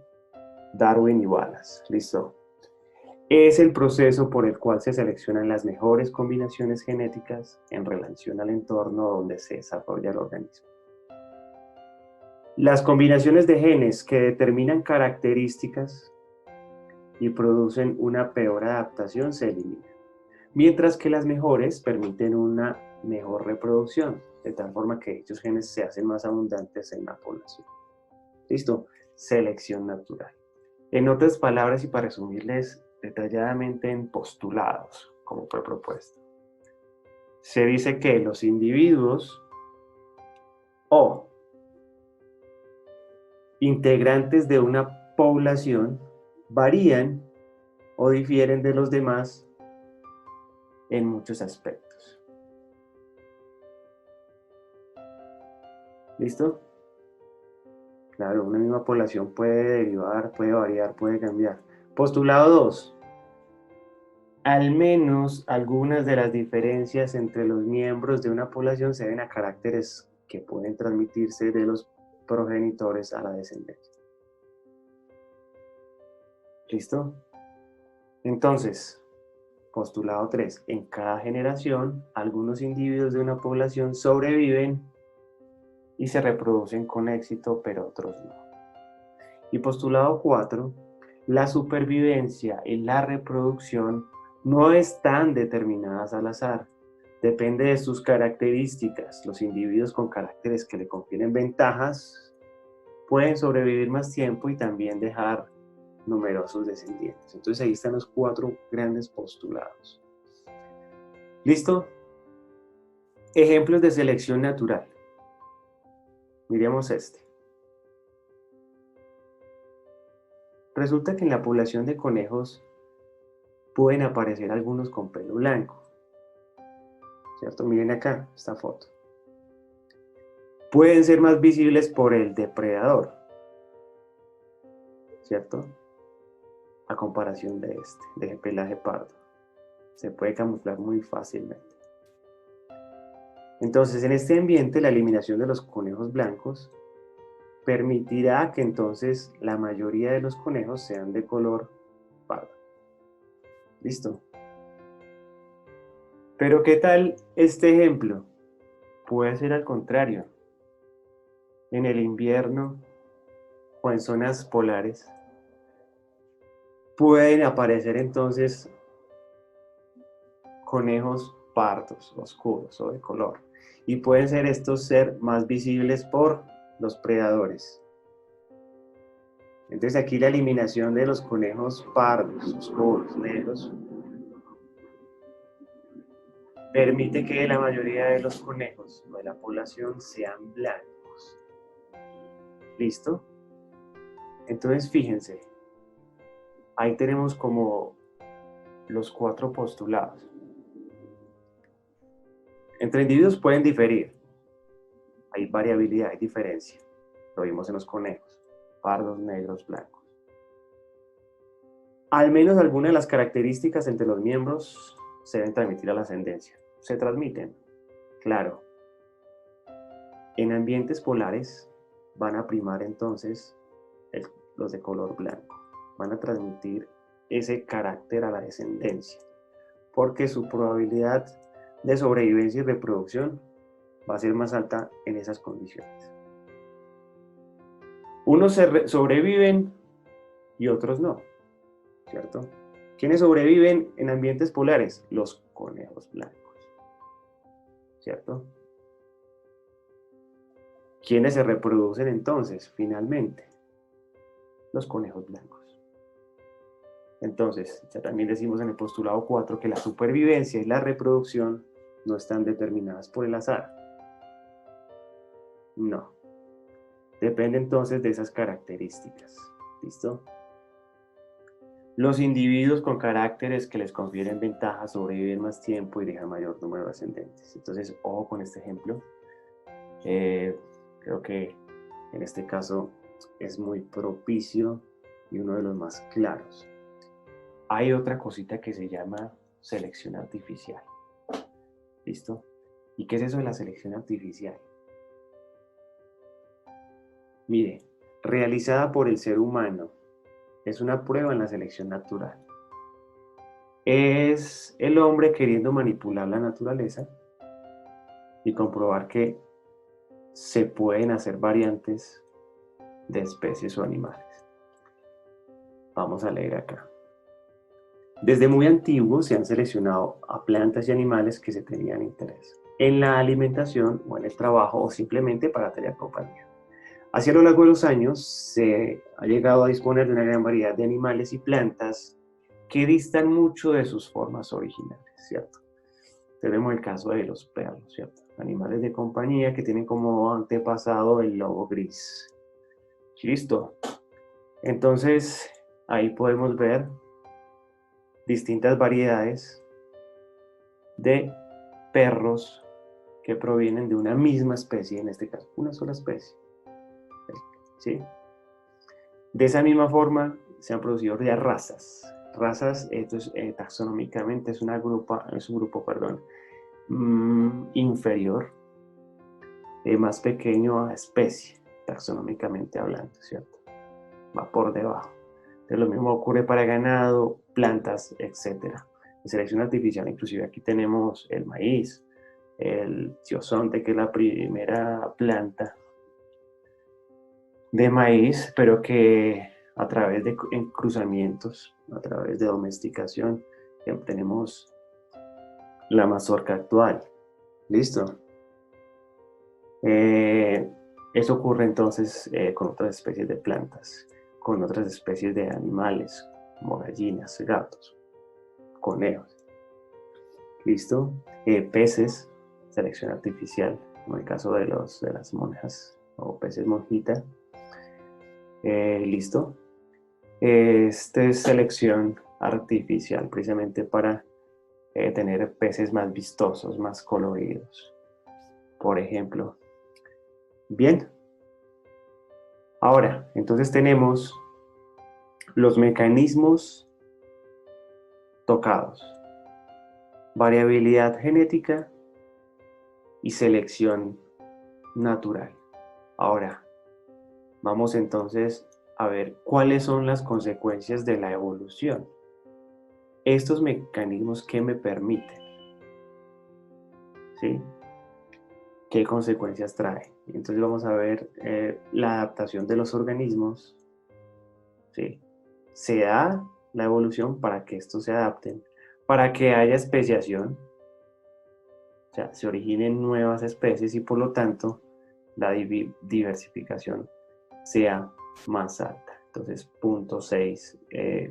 Darwin y Wallace. ¿Listo? Es el proceso por el cual se seleccionan las mejores combinaciones genéticas en relación al entorno donde se desarrolla el organismo. Las combinaciones de genes que determinan características y producen una peor adaptación se eliminan, mientras que las mejores permiten una mejor reproducción, de tal forma que dichos genes se hacen más abundantes en la población. ¿Listo? Selección natural. En otras palabras, y para resumirles detalladamente en postulados, como fue propuesto, se dice que los individuos o integrantes de una población varían o difieren de los demás en muchos aspectos. ¿Listo? Claro, una misma población puede derivar, puede variar, puede cambiar. Postulado 2. Al menos algunas de las diferencias entre los miembros de una población se deben a caracteres que pueden transmitirse de los progenitores a la descendencia. ¿Listo? Entonces, postulado 3. En cada generación, algunos individuos de una población sobreviven y se reproducen con éxito, pero otros no. Y postulado 4. La supervivencia y la reproducción no están determinadas al azar. Depende de sus características. Los individuos con caracteres que le confieren ventajas pueden sobrevivir más tiempo y también dejar numerosos descendientes. Entonces ahí están los 4 grandes postulados. ¿Listo? Ejemplos de selección natural. Miremos este. Resulta que en la población de conejos pueden aparecer algunos con pelo blanco. ¿Cierto? Miren acá esta foto. Pueden ser más visibles por el depredador. ¿Cierto? A comparación de este, de pelaje pardo. Se puede camuflar muy fácilmente. Entonces, en este ambiente, la eliminación de los conejos blancos permitirá que entonces la mayoría de los conejos sean de color pardo. ¿Listo? Pero ¿qué tal este ejemplo? Puede ser al contrario. En el invierno o en zonas polares pueden aparecer entonces conejos pardos, oscuros o de color. Y pueden ser estos ser más visibles por los predadores. Entonces aquí la eliminación de los conejos pardos, oscuros, negros, permite que la mayoría de los conejos de la población sean blancos. ¿Listo? Entonces fíjense, ahí tenemos como los 4 postulados. Entre individuos pueden diferir, hay variabilidad, hay diferencia. Lo vimos en los conejos, pardos, negros, blancos. Al menos algunas de las características entre los miembros se deben transmitir a la ascendencia. Se transmiten, claro. En ambientes polares van a primar entonces los de color blanco. Van a transmitir ese carácter a la descendencia, porque su probabilidad de sobrevivencia y reproducción va a ser más alta en esas condiciones. Unos sobreviven y otros no, ¿cierto? ¿Quiénes sobreviven en ambientes polares? Los conejos blancos, ¿cierto? ¿Quiénes se reproducen entonces, finalmente? Los conejos blancos. Entonces, ya también decimos en el postulado 4 que la supervivencia y la reproducción no están determinadas por el azar. No. Depende entonces de esas características. ¿Listo? Los individuos con caracteres que les confieren ventajas sobreviven más tiempo y dejan mayor número de ascendentes. Entonces, ojo con este ejemplo. Creo que en este caso es muy propicio y uno de los más claros. Hay otra cosita que se llama selección artificial. ¿Listo? ¿Y qué es eso de la selección artificial? Mire, realizada por el ser humano, es una prueba en la selección natural. es el hombre queriendo manipular la naturaleza y comprobar que se pueden hacer variantes de especies o animales. Vamos a leer acá. Desde muy antiguo se han seleccionado a plantas y animales que se tenían interés en la alimentación o en el trabajo o simplemente para tener compañía. Así a lo largo de los años se ha llegado a disponer de una gran variedad de animales y plantas que distan mucho de sus formas originales, ¿cierto? Tenemos el caso de los perros, ¿cierto? Animales de compañía que tienen como antepasado el lobo gris. Listo. Entonces, ahí podemos ver distintas variedades de perros que provienen de una misma especie, en este caso, una sola especie. ¿Sí? De esa misma forma, se han producido ya razas. Razas, esto es, taxonómicamente es un grupo, inferior, más pequeño a especie, taxonómicamente hablando, ¿cierto? Va por debajo. Entonces, lo mismo ocurre para ganado, plantas, etc. En selección artificial, inclusive aquí tenemos el maíz, el tiosonte, que es la primera planta de maíz, pero que a través de cruzamientos, a través de domesticación, tenemos la mazorca actual. ¿Listo? Eso ocurre entonces con otras especies de plantas, con otras especies de animales, como gallinas, gatos, conejos. ¿Listo? Peces, selección artificial, como el caso de las monjas o peces monjita. ¿Listo? Esta es selección artificial, precisamente para tener peces más vistosos, más coloridos, por ejemplo. Bien. Ahora, entonces tenemos los mecanismos tocados: variabilidad genética y selección natural. Ahora, vamos entonces a ver cuáles son las consecuencias de la evolución. Estos mecanismos que me permiten, ¿sí? ¿Qué consecuencias trae? Entonces vamos a ver la adaptación de los organismos, ¿sí? Se da la evolución para que estos se adapten, para que haya especiación, o sea, se originen nuevas especies y por lo tanto la diversificación sea más alta. Entonces, punto 6,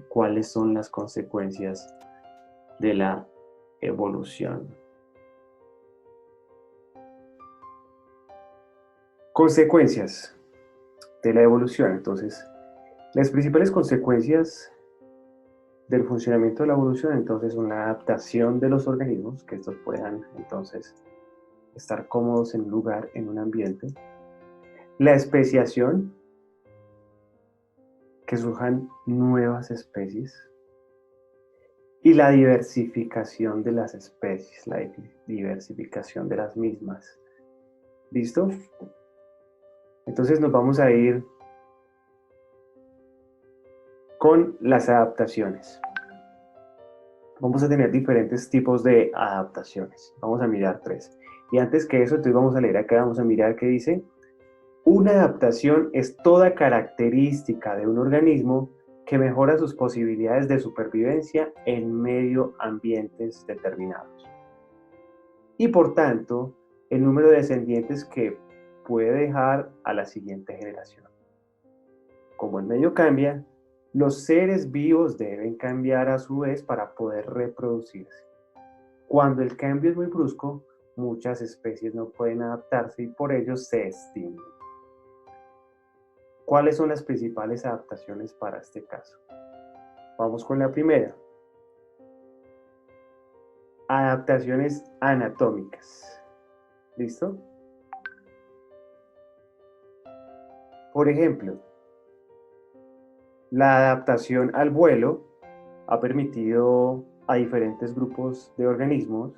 ¿cuáles son las consecuencias de la evolución? Consecuencias de la evolución. Entonces, las principales consecuencias del funcionamiento de la evolución entonces son la adaptación de los organismos, que estos puedan entonces estar cómodos en un lugar, en un ambiente. La especiación, que surjan nuevas especies. Y la diversificación de las especies, la diversificación de las mismas. ¿Listo? Entonces nos vamos a ir con las adaptaciones. Vamos a tener diferentes tipos de adaptaciones. Vamos a mirar 3. Y antes que eso, entonces vamos a leer acá, vamos a mirar qué dice. Una adaptación es toda característica de un organismo que mejora sus posibilidades de supervivencia en medio ambientes determinados. Y por tanto, el número de descendientes que puede dejar a la siguiente generación. Como el medio cambia, los seres vivos deben cambiar a su vez para poder reproducirse. Cuando el cambio es muy brusco, muchas especies no pueden adaptarse y por ello se extinguen. ¿Cuáles son las principales adaptaciones para este caso? Vamos con la primera. Adaptaciones anatómicas. ¿Listo? Por ejemplo, la adaptación al vuelo ha permitido a diferentes grupos de organismos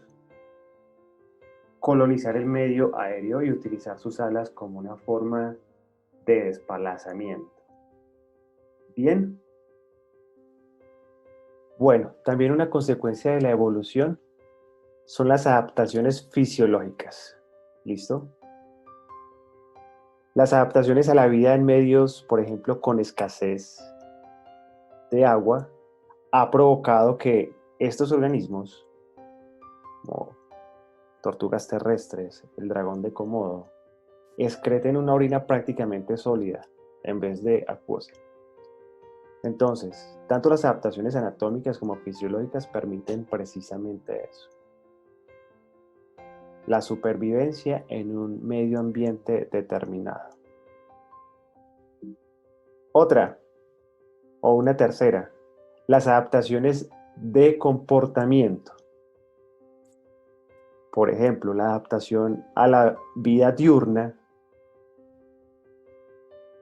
colonizar el medio aéreo y utilizar sus alas como una forma de desplazamiento. Bien. Bueno, también una consecuencia de la evolución son las adaptaciones fisiológicas. ¿Listo? Las adaptaciones a la vida en medios, por ejemplo, con escasez de agua, ha provocado que estos organismos, como tortugas terrestres, el dragón de Komodo, excreten una orina prácticamente sólida en vez de acuosa. Entonces, tanto las adaptaciones anatómicas como fisiológicas permiten precisamente eso. La supervivencia en un medio ambiente determinado. Otra, o una tercera, las adaptaciones de comportamiento. Por ejemplo, la adaptación a la vida diurna,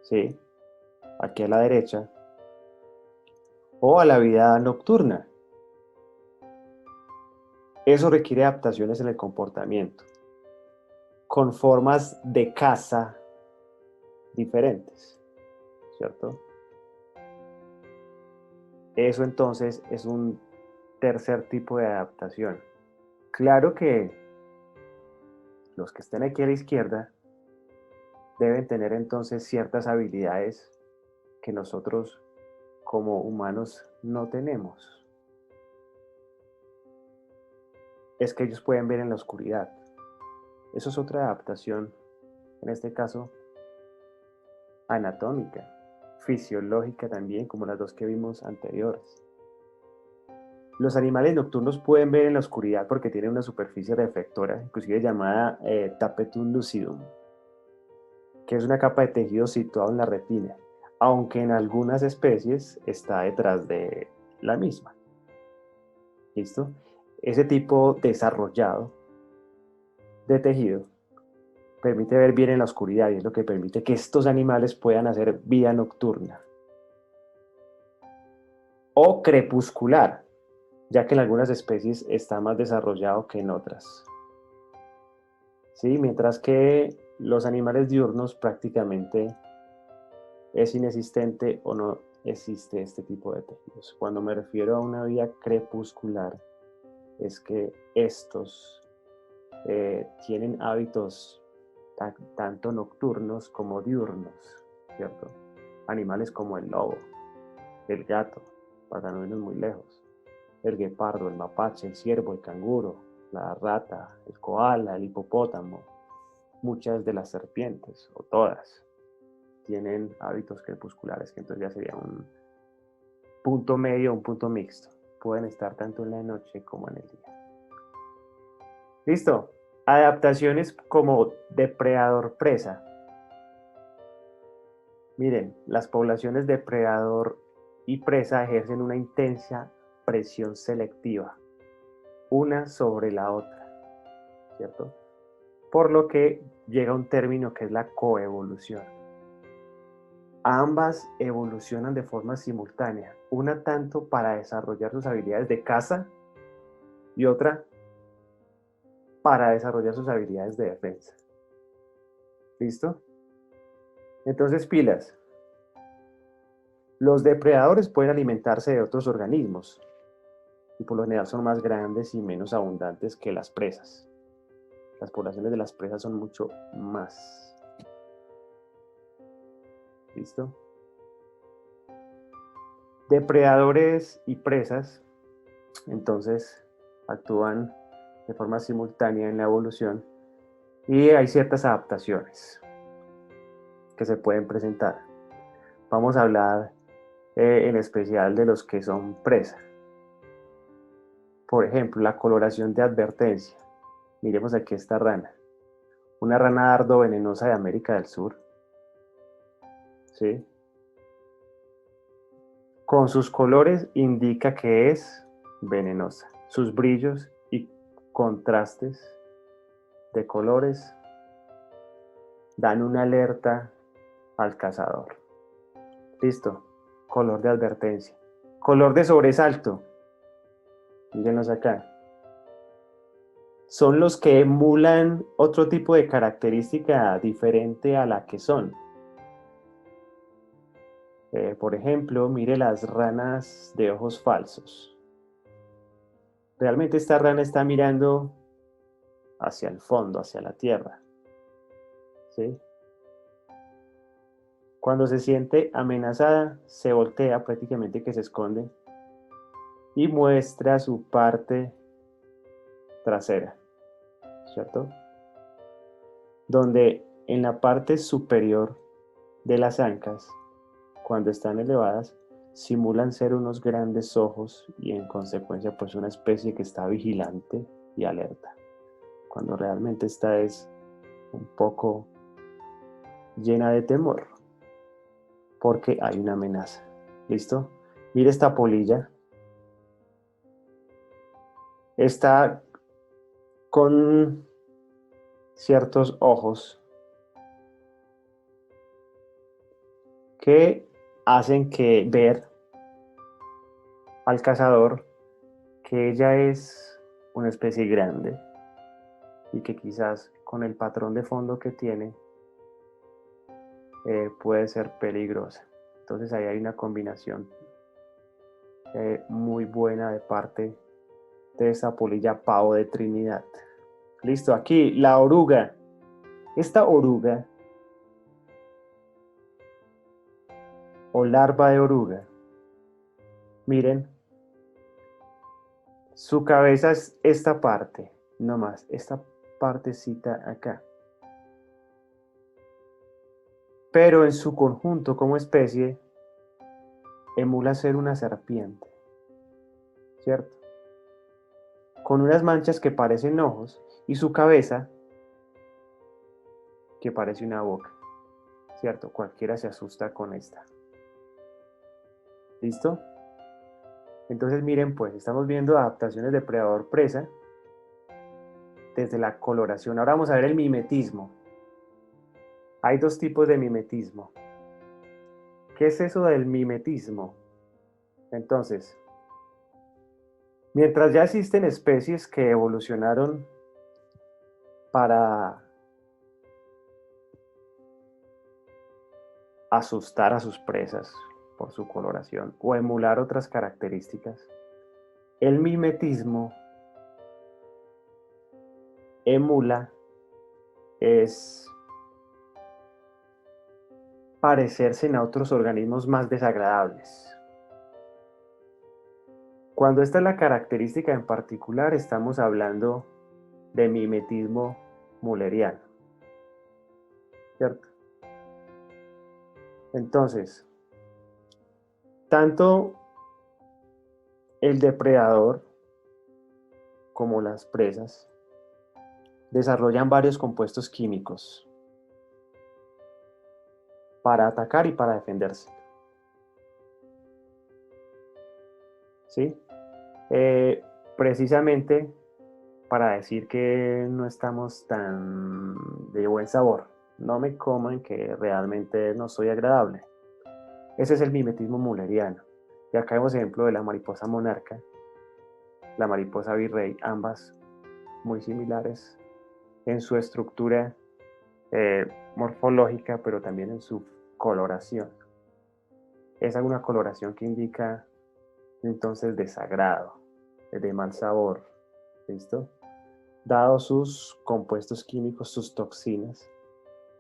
¿sí? Aquí a la derecha, o a la vida nocturna. Eso requiere adaptaciones en el comportamiento, con formas de caza diferentes, ¿cierto? Eso entonces es un tercer tipo de adaptación. Claro que los que estén aquí a la izquierda deben tener entonces ciertas habilidades que nosotros como humanos no tenemos. Es que ellos pueden ver en la oscuridad. Eso es otra adaptación, en este caso anatómica, fisiológica también, como las dos que vimos anteriores. Los animales nocturnos pueden ver en la oscuridad porque tienen una superficie reflectora, inclusive llamada tapetum lucidum, que es una capa de tejido situado en la retina, aunque en algunas especies está detrás de la misma. ¿Listo? Ese tipo desarrollado de tejido permite ver bien en la oscuridad y es lo que permite que estos animales puedan hacer vida nocturna o crepuscular, ya que en algunas especies está más desarrollado que en otras. ¿Sí? Mientras que los animales diurnos prácticamente es inexistente o no existe este tipo de tejidos. Cuando me refiero a una vida crepuscular, es que estos tienen hábitos tanto nocturnos como diurnos, ¿cierto? Animales como el lobo, el gato, para no irnos muy lejos, el guepardo, el mapache, el ciervo, el canguro, la rata, el koala, el hipopótamo, muchas de las serpientes, o todas, tienen hábitos crepusculares, que entonces ya sería un punto medio, un punto mixto. Pueden estar tanto en la noche como en el día. Listo. Adaptaciones como depredador-presa. Miren, las poblaciones depredador y presa ejercen una intensa presión selectiva, una sobre la otra, ¿cierto? Por lo que llega un término que es la coevolución. Ambas evolucionan de forma simultánea, una tanto para desarrollar sus habilidades de caza y otra para desarrollar sus habilidades de defensa. ¿Listo? Entonces, pilas. Los depredadores pueden alimentarse de otros organismos y por lo general son más grandes y menos abundantes que las presas. Las poblaciones de las presas son mucho más. ¿Listo? Depredadores y presas, entonces, actúan de forma simultánea en la evolución y hay ciertas adaptaciones que se pueden presentar. Vamos a hablar en especial de los que son presa. Por ejemplo, la coloración de advertencia. Miremos aquí esta rana. Una rana dardo venenosa de América del Sur. ¿Sí? Con sus colores indica que es venenosa. Sus brillos y contrastes de colores dan una alerta al cazador. Listo. Color de advertencia. Color de sobresalto. Mírenos acá. Son los que emulan otro tipo de característica diferente a la que son. Por ejemplo, mire las ranas de ojos falsos. Realmente esta rana está mirando hacia el fondo, hacia la tierra, ¿sí? Cuando se siente amenazada, se voltea, prácticamente que se esconde, y muestra su parte trasera, ¿cierto? Donde en la parte superior de las ancas, cuando están elevadas, simulan ser unos grandes ojos y en consecuencia pues una especie que está vigilante y alerta, cuando realmente esta es un poco llena de temor, porque hay una amenaza. ¿Listo? Mire esta polilla. Está con ciertos ojos que hacen que ver al cazador que ella es una especie grande y que quizás con el patrón de fondo que tiene puede ser peligrosa. Entonces ahí hay una combinación muy buena de parte de esta polilla pavo de Trinidad. Listo, aquí la oruga. Esta oruga o larva de oruga, miren, su cabeza es esta parte, no más, esta partecita acá. Pero en su conjunto como especie, emula ser una serpiente, ¿cierto? Con unas manchas que parecen ojos y su cabeza que parece una boca, ¿cierto? Cualquiera se asusta con esta. ¿Listo? Entonces miren pues, estamos viendo adaptaciones depredador-presa desde la coloración. Ahora vamos a ver el mimetismo. Hay dos tipos de mimetismo. ¿Qué es eso del mimetismo? Entonces, mientras ya existen especies que evolucionaron para asustar a sus presas por su coloración o emular otras características, el mimetismo emula es parecerse a otros organismos más desagradables. Cuando esta es la característica en particular, estamos hablando de mimetismo mulleriano, ¿cierto? Entonces, tanto el depredador como las presas desarrollan varios compuestos químicos para atacar y para defenderse. ¿Sí? Precisamente para decir que no estamos tan de buen sabor. No me coman que realmente no soy agradable. Ese es el mimetismo mulleriano. Y acá vemos ejemplo de la mariposa monarca, la mariposa virrey, ambas muy similares en su estructura morfológica, pero también en su coloración. Es una coloración que indica entonces desagrado, de mal sabor, ¿listo? Dado sus compuestos químicos, sus toxinas,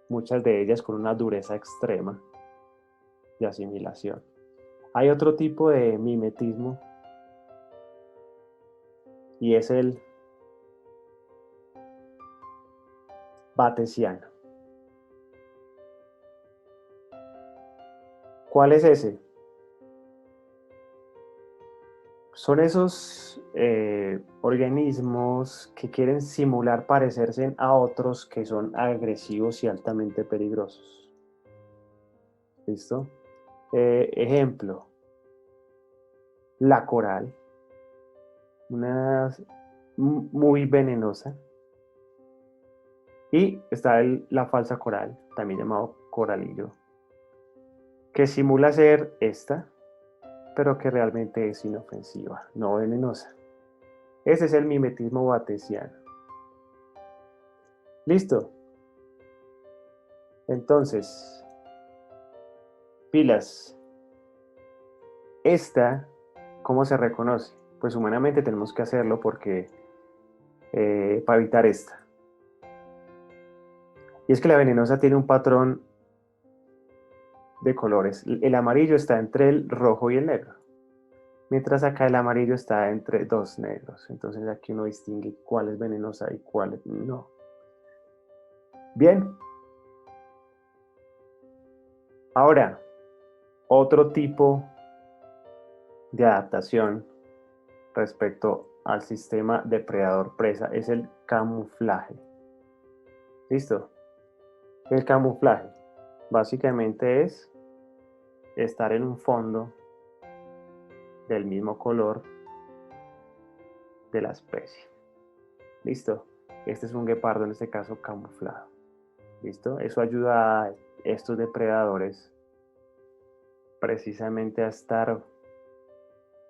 muchas de ellas con una dureza extrema de asimilación. Hay otro tipo de mimetismo y es el batesiano. ¿Cuál es ese? Son esos organismos que quieren simular parecerse a otros que son agresivos y altamente peligrosos. ¿Listo? Ejemplo, la coral, una muy venenosa. Y está la falsa coral, también llamado coralillo, que simula ser esta, pero que realmente es inofensiva, no venenosa. Ese es el mimetismo batesiano. ¿Listo? Entonces, pilas. Esta, ¿cómo se reconoce? pues humanamente tenemos que hacerlo porque para evitar esta. Y es que la venenosa tiene un patrón de colores. El amarillo está entre el rojo y el negro, mientras acá el amarillo está entre dos negros. Entonces aquí uno distingue cuál es venenosa y cuál no. Bien. Ahora, otro tipo de adaptación respecto al sistema depredador-presa es el camuflaje. ¿Listo? El camuflaje básicamente es estar en un fondo del mismo color de la especie. ¿Listo? Este es un guepardo, en este caso camuflado. ¿Listo? Eso ayuda a estos depredadores precisamente a estar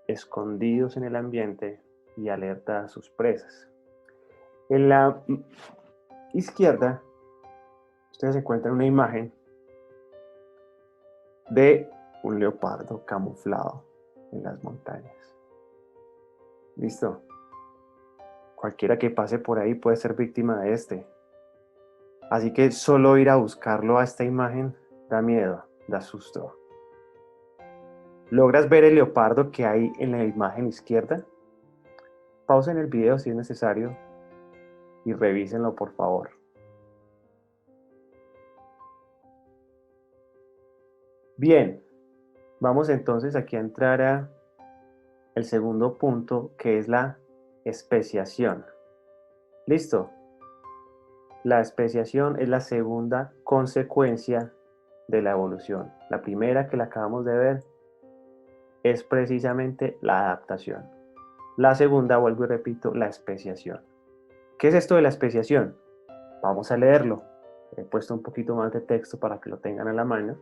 escondidos en el ambiente y alerta a sus presas. En la izquierda, ustedes encuentran una imagen de un leopardo camuflado en las montañas. ¿Listo? Cualquiera que pase por ahí puede ser víctima de este. Así que solo ir a buscarlo a esta imagen da miedo, da susto. ¿Logras ver el leopardo que hay en la imagen izquierda? Pausen el video si es necesario y revísenlo por favor. Bien, vamos entonces aquí a entrar a el segundo punto, que es la especiación. ¿Listo? La especiación es la segunda consecuencia de la evolución. La primera, que la acabamos de ver, es precisamente la adaptación. La segunda, vuelvo y repito, la especiación. ¿Qué es esto de la especiación? Vamos a leerlo. He puesto un poquito más de texto para que lo tengan a la mano.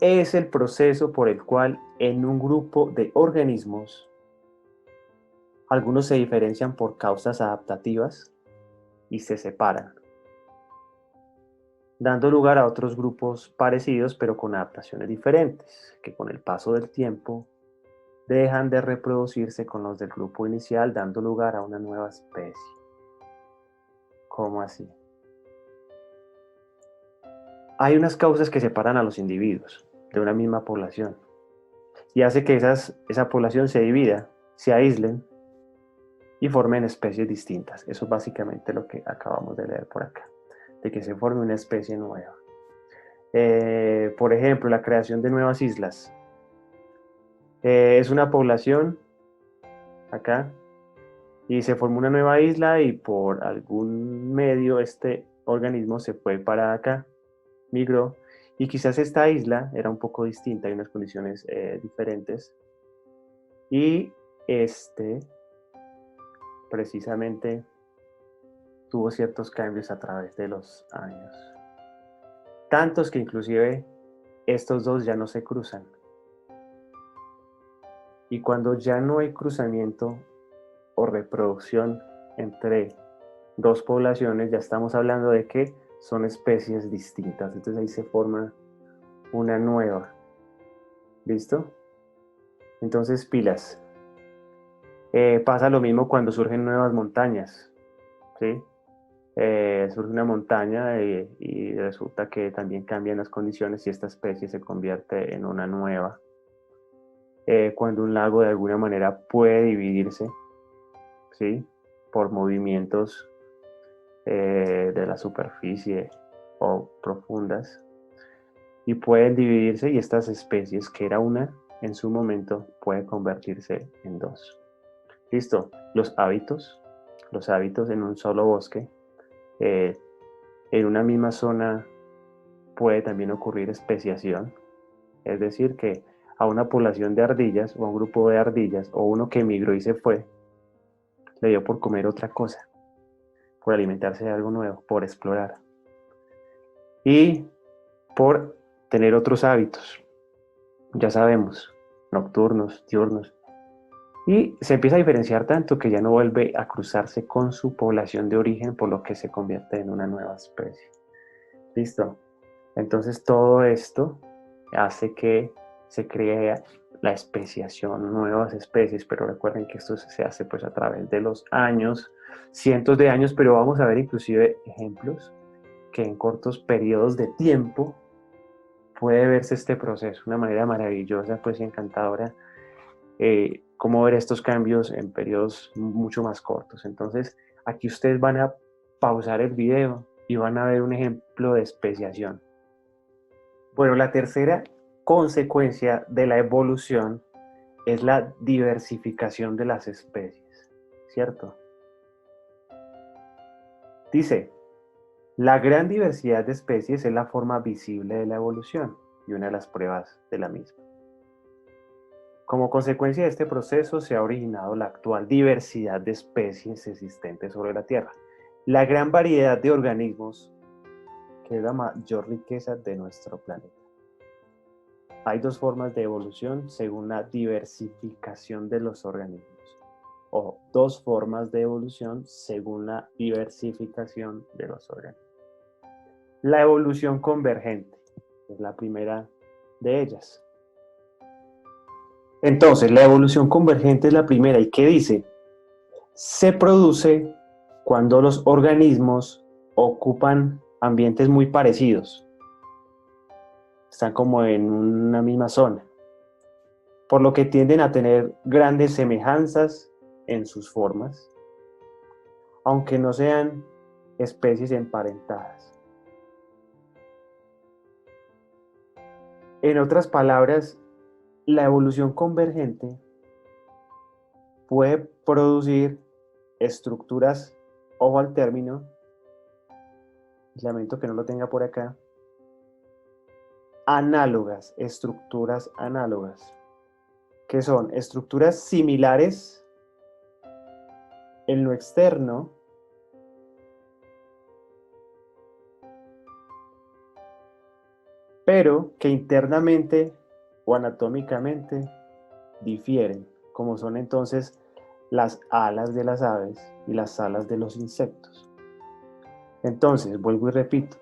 Es el proceso por el cual en un grupo de organismos, algunos se diferencian por causas adaptativas y se separan, dando lugar a otros grupos parecidos pero con adaptaciones diferentes, que con el paso del tiempo dejan de reproducirse con los del grupo inicial, dando lugar a una nueva especie. ¿Cómo así? Hay unas causas que separan a los individuos de una misma población y hace que esa población se divida, se aíslen y formen especies distintas. Eso es básicamente lo que acabamos de leer por acá, de que se forme una especie nueva. Por ejemplo, la creación de nuevas islas. Es una población acá y se formó una nueva isla y por algún medio este organismo se fue para acá, migró, y quizás esta isla era un poco distinta, hay unas condiciones diferentes, y precisamente tuvo ciertos cambios a través de los años. Tantos que inclusive estos dos ya no se cruzan. Y cuando ya no hay cruzamiento o reproducción entre dos poblaciones, ya estamos hablando de que son especies distintas. Entonces ahí se forma una nueva. ¿Listo? Entonces pilas. Pasa lo mismo cuando surgen nuevas montañas. ¿Sí? Surge una montaña y resulta que también cambian las condiciones y esta especie se convierte en una nueva. Cuando un lago de alguna manera puede dividirse, ¿sí? Por movimientos de la superficie o profundas, y pueden dividirse y estas especies, que era una en su momento, puede convertirse en dos. Listo. Los hábitos en un solo bosque, en una misma zona puede también ocurrir especiación, es decir que a una población de ardillas o a un grupo de ardillas o uno que emigró y se fue, le dio por comer otra cosa, por alimentarse de algo nuevo, por explorar y por tener otros hábitos, ya sabemos, nocturnos, diurnos, y se empieza a diferenciar tanto que ya no vuelve a cruzarse con su población de origen, por lo que se convierte en una nueva especie. ¿Listo? Entonces todo esto hace que se cree la especiación, nuevas especies, pero recuerden que esto se hace pues a través de los años, cientos de años, pero vamos a ver inclusive ejemplos que en cortos periodos de tiempo puede verse este proceso, una manera maravillosa pues y encantadora, cómo ver estos cambios en periodos mucho más cortos. Entonces aquí ustedes van a pausar el video y van a ver un ejemplo de especiación. Bueno, la tercera consecuencia de la evolución es la diversificación de las especies, ¿cierto? Dice, la gran diversidad de especies es la forma visible de la evolución y una de las pruebas de la misma. Como consecuencia de este proceso se ha originado la actual diversidad de especies existentes sobre la Tierra. La gran variedad de organismos, que es la mayor riqueza de nuestro planeta. Hay dos formas de evolución según la diversificación de los organismos. O dos formas de evolución según la diversificación de los organismos. La evolución convergente es la primera de ellas. Entonces, la evolución convergente es la primera. ¿Y qué dice? Se produce cuando los organismos ocupan ambientes muy parecidos. Están como en una misma zona. Por lo que tienden a tener grandes semejanzas en sus formas, aunque no sean especies emparentadas. En otras palabras, la evolución convergente puede producir estructuras, ojo al término, lamento que no lo tenga por acá, análogas, estructuras análogas, que son estructuras similares en lo externo, pero que internamente o anatómicamente difieren, como son entonces las alas de las aves y las alas de los insectos. Entonces, vuelvo y repito,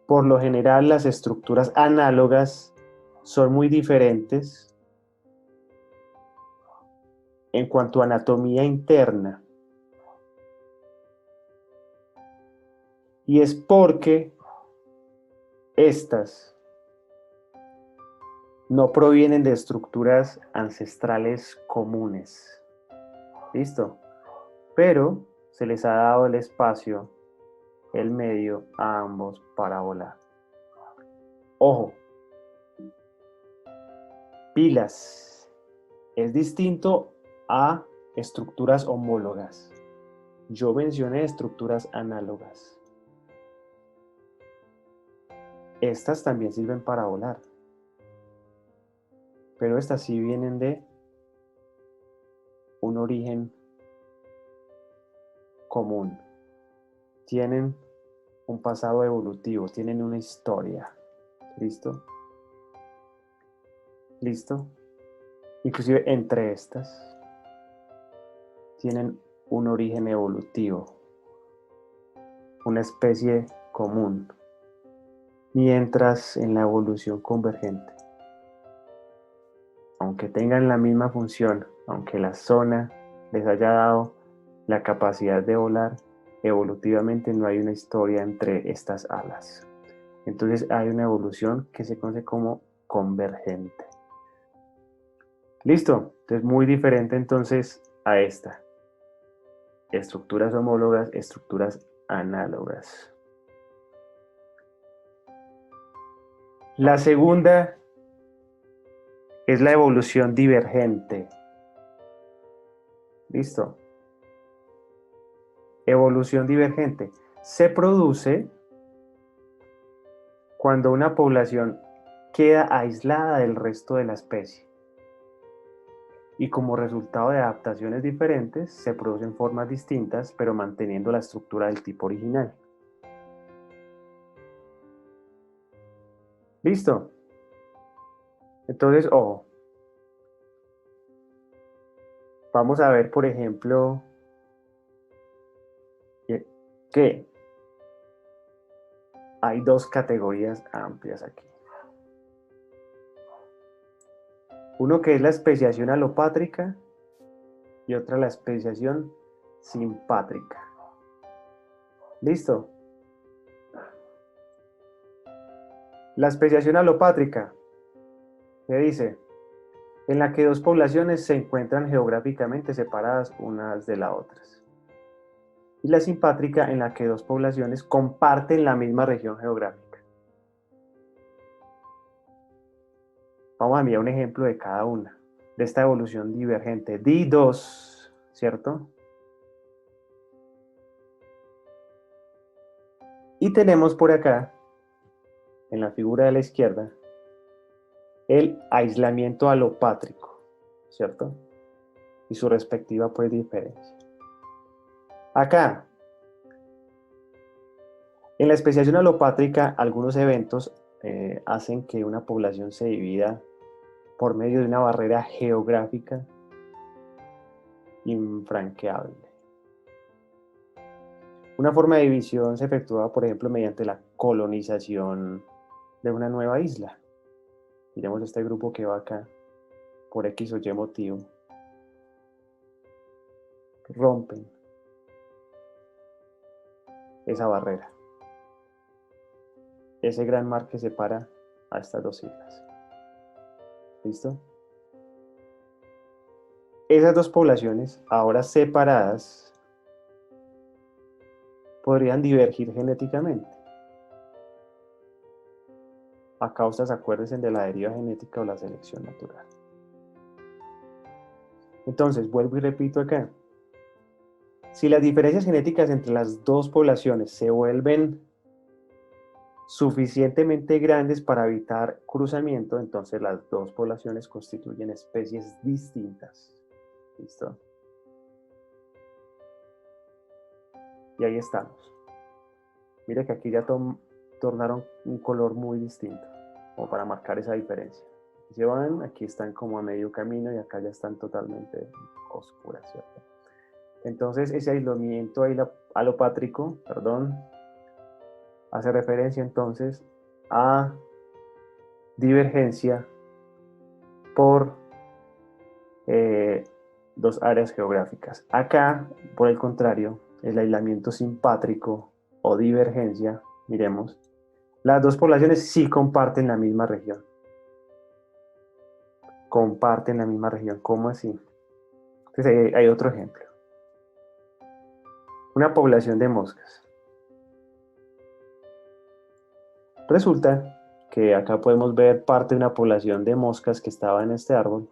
por lo general las estructuras análogas son muy diferentes en cuanto a anatomía interna. Y es porque estas no provienen de estructuras ancestrales comunes. ¿Listo? Pero se les ha dado el espacio, el medio a ambos para volar. Ojo, pilas. Es distinto a estructuras homólogas. Yo mencioné estructuras análogas. Estas también sirven para volar. Pero estas sí vienen de un origen común. Tienen un pasado evolutivo, tienen una historia. ¿Listo? ¿Listo? Inclusive entre estas tienen un origen evolutivo, una especie común, mientras en la evolución convergente, aunque tengan la misma función, aunque la zona les haya dado la capacidad de volar, evolutivamente no hay una historia entre estas alas. Entonces hay una evolución que se conoce como convergente. ¿Listo? Entonces muy diferente entonces a esta. Estructuras homólogas, estructuras análogas. La segunda es la evolución divergente. ¿Listo? Evolución divergente. Se produce cuando una población queda aislada del resto de la especie. Y como resultado de adaptaciones diferentes, se producen formas distintas, pero manteniendo la estructura del tipo original. ¿Listo? Entonces, ojo. Vamos a ver, por ejemplo, que hay dos categorías amplias aquí. Uno que es la especiación alopátrica y otra la especiación simpátrica. ¿Listo? La especiación alopátrica, ¿qué dice? En la que dos poblaciones se encuentran geográficamente separadas unas de las otras. Y la simpátrica, en la que dos poblaciones comparten la misma región geográfica. Vamos a mirar un ejemplo de cada una, de esta evolución divergente. D2, ¿cierto? Y tenemos por acá, en la figura de la izquierda, el aislamiento alopátrico, ¿cierto? Y su respectiva pues diferencia. Acá, en la especiación alopátrica, algunos eventos hacen que una población se divida por medio de una barrera geográfica infranqueable. Una forma de división se efectúa, por ejemplo, mediante la colonización de una nueva isla. Miremos este grupo que va acá, por X o Y motivo. Rompen esa barrera, ese gran mar que separa a estas dos islas. ¿Listo? Esas dos poblaciones, ahora separadas, podrían divergir genéticamente a causas, acuérdense, de la deriva genética o la selección natural. Entonces, vuelvo y repito acá. Si las diferencias genéticas entre las dos poblaciones se vuelven suficientemente grandes para evitar cruzamiento, entonces las dos poblaciones constituyen especies distintas. ¿Listo? Y ahí estamos. Mira que aquí ya tornaron un color muy distinto, como para marcar esa diferencia. Si van, aquí están como a medio camino y acá ya están totalmente oscuras, ¿cierto? Entonces ese aislamiento alopátrico, hace referencia entonces a divergencia por dos áreas geográficas. Acá, por el contrario, el aislamiento simpátrico o divergencia, miremos, las dos poblaciones sí comparten la misma región. Comparten la misma región. ¿Cómo así? Entonces hay otro ejemplo. Una población de moscas. Resulta que acá podemos ver parte de una población de moscas que estaba en este árbol,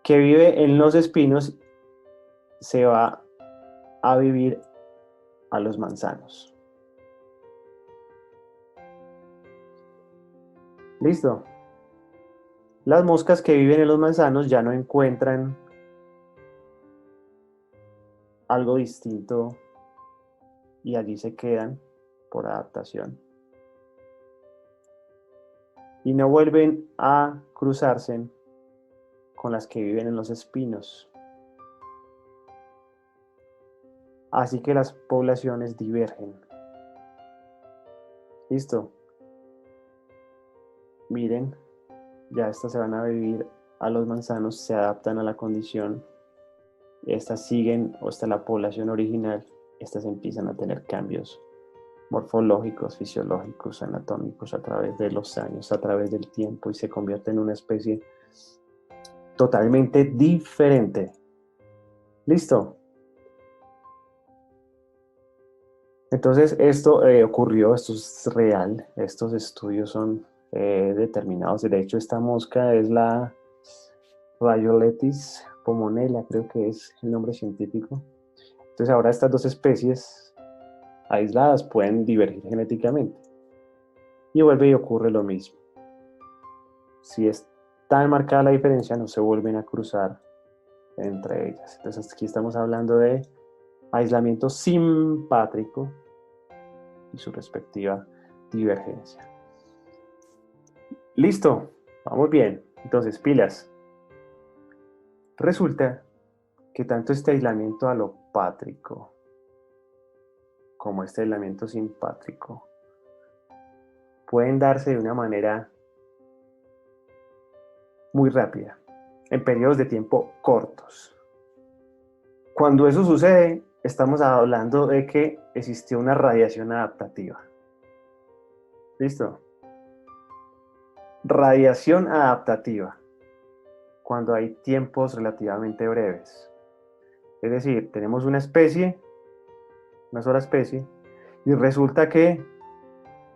que vive en los espinos, se va a vivir a los manzanos. ¿Listo? Las moscas que viven en los manzanos ya no encuentran algo distinto y allí se quedan por adaptación. Y no vuelven a cruzarse con las que viven en los espinos. Así que las poblaciones divergen. ¿Listo? Miren, ya estas se van a vivir a los manzanos, se adaptan a la condición. Estas siguen, o está la población original, estas empiezan a tener cambios morfológicos, fisiológicos, anatómicos a través de los años, a través del tiempo, y se convierte en una especie totalmente diferente. ¿Listo? Entonces esto ocurrió, esto es real, estos estudios son determinados. De hecho, esta mosca es la Rhayoletis pomonella, creo que es el nombre científico. Entonces ahora estas dos especies aisladas pueden divergir genéticamente. Y vuelve y ocurre lo mismo. Si es tan marcada la diferencia, no se vuelven a cruzar entre ellas. Entonces aquí estamos hablando de aislamiento simpátrico y su respectiva divergencia. Listo, vamos bien. Entonces, pilas. Resulta que tanto este aislamiento alopátrico como este aislamiento simpátrico pueden darse de una manera muy rápida, en periodos de tiempo cortos. Cuando eso sucede, estamos hablando de que existió una radiación adaptativa. ¿Listo? Radiación adaptativa, cuando hay tiempos relativamente breves. Es decir, tenemos una especie, una sola especie, y resulta que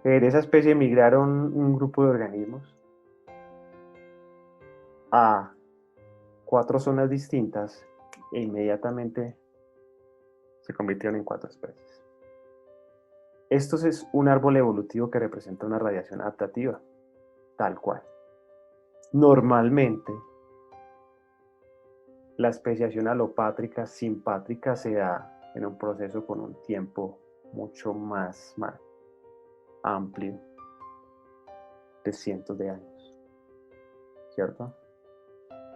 de esa especie migraron un grupo de organismos a 4 zonas distintas e inmediatamente se convirtieron en 4 especies. Esto es un árbol evolutivo que representa una radiación adaptativa, tal cual. Normalmente, la especiación alopátrica simpátrica se da en un proceso con un tiempo mucho más amplio, de cientos de años, ¿cierto?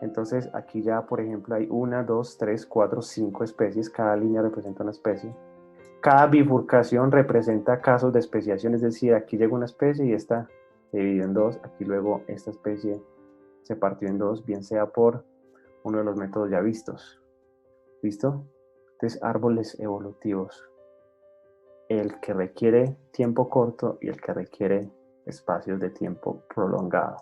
Entonces aquí ya, por ejemplo, hay 1, 2, 3, 4, 5 especies, cada línea representa una especie. Cada bifurcación representa casos de especiación, es decir, aquí llega una especie y esta se dividió en 2, aquí luego esta especie se partió en 2, bien sea por uno de los métodos ya vistos. ¿Listo? Entonces, árboles evolutivos. El que requiere tiempo corto y el que requiere espacios de tiempo prolongado.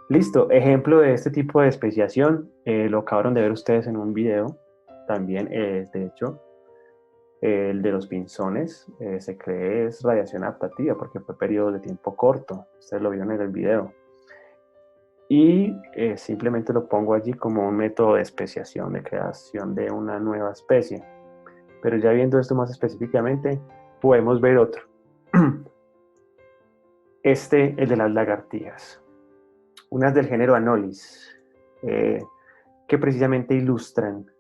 Listo, ejemplo de este tipo de especiación, lo acabaron de ver ustedes en un video, también de hecho, el de los pinzones, se cree es radiación adaptativa porque fue periodo de tiempo corto, ustedes lo vieron en el video. Y simplemente lo pongo allí como un método de especiación, de creación de una nueva especie. Pero ya viendo esto más específicamente, podemos ver otro. El de las lagartijas. Unas del género Anolis, que precisamente ilustran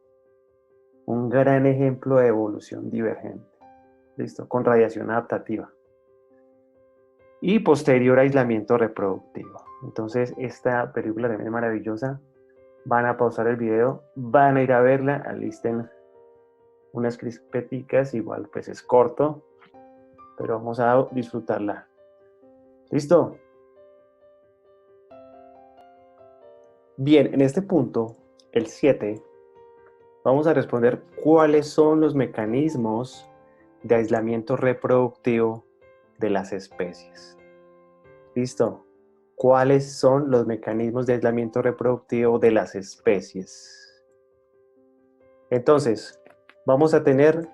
un gran ejemplo de evolución divergente. ¿Listo? Con radiación adaptativa. Y posterior aislamiento reproductivo. Entonces, esta película también es maravillosa. Van a pausar el video, van a ir a verla, alisten unas crispeticas, igual pues es corto, pero vamos a disfrutarla. ¿Listo? Bien, en este punto, el 7, vamos a responder cuáles son los mecanismos de aislamiento reproductivo de las especies. ¿Listo? ¿Cuáles son los mecanismos de aislamiento reproductivo de las especies? Entonces, vamos a tener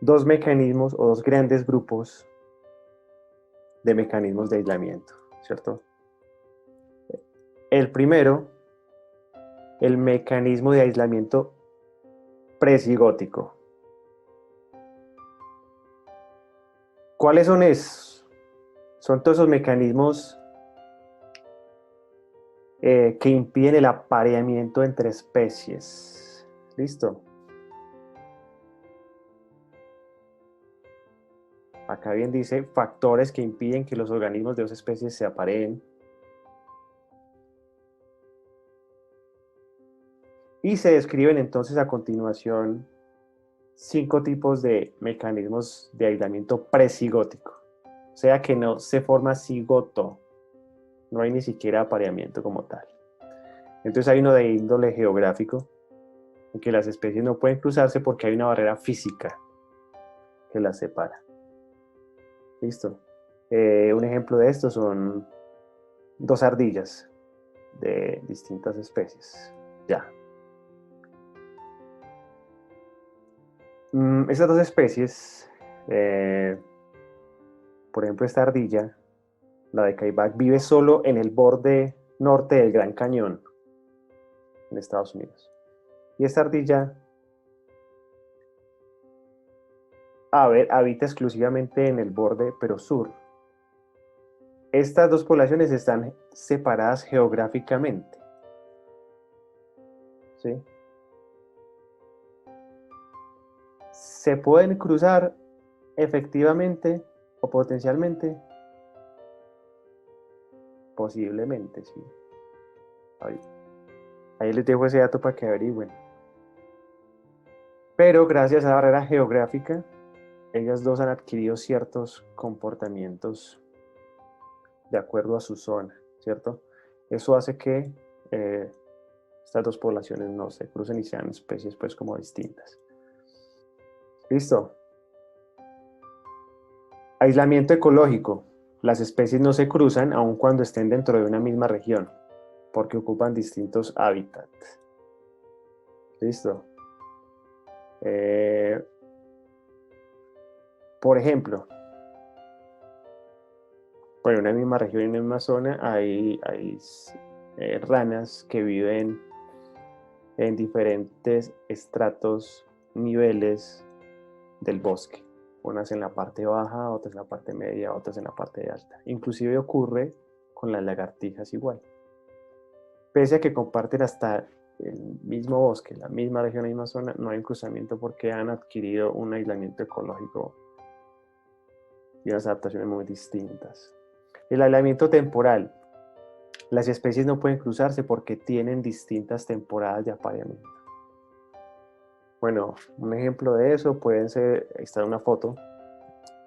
2 mecanismos o 2 grandes grupos de mecanismos de aislamiento, ¿cierto? El primero, el mecanismo de aislamiento presigótico. ¿Cuáles son esos? Son todos esos mecanismos que impiden el apareamiento entre especies. ¿Listo? Acá bien dice factores que impiden que los organismos de 2 especies se apareen. Y se describen entonces a continuación 5 tipos de mecanismos de aislamiento presigótico. O sea que no se forma cigoto, no hay ni siquiera apareamiento como tal. Entonces hay uno de índole geográfico, en que las especies no pueden cruzarse porque hay una barrera física que las separa. ¿Listo? Un ejemplo de esto son 2 ardillas de distintas especies. Ya. Estas 2 especies, por ejemplo esta ardilla, la de Kayback, vive solo en el borde norte del Gran Cañón, en Estados Unidos. Y esta ardilla habita exclusivamente en el borde, pero sur. Estas 2 poblaciones están separadas geográficamente. ¿Sí? Se pueden cruzar efectivamente o potencialmente. Posiblemente, sí. Ahí les dejo ese dato para que averigüen. Pero gracias a la barrera geográfica, ellas 2 han adquirido ciertos comportamientos de acuerdo a su zona, ¿cierto? Eso hace que estas dos poblaciones no se crucen y sean especies pues como distintas. ¿Listo? Aislamiento ecológico. Las especies no se cruzan aun cuando estén dentro de una misma región, porque ocupan distintos hábitats. ¿Listo? Por ejemplo, en una misma región, en una misma zona, hay ranas que viven en diferentes estratos, niveles del bosque. Unas en la parte baja, otras en la parte media, otras en la parte alta. Inclusive ocurre con las lagartijas igual. Pese a que comparten hasta el mismo bosque, la misma región, la misma zona, no hay un cruzamiento porque han adquirido un aislamiento ecológico y unas adaptaciones muy distintas. El aislamiento temporal. Las especies no pueden cruzarse porque tienen distintas temporadas de apareamiento. Bueno, un ejemplo de eso puede ser, esta es una foto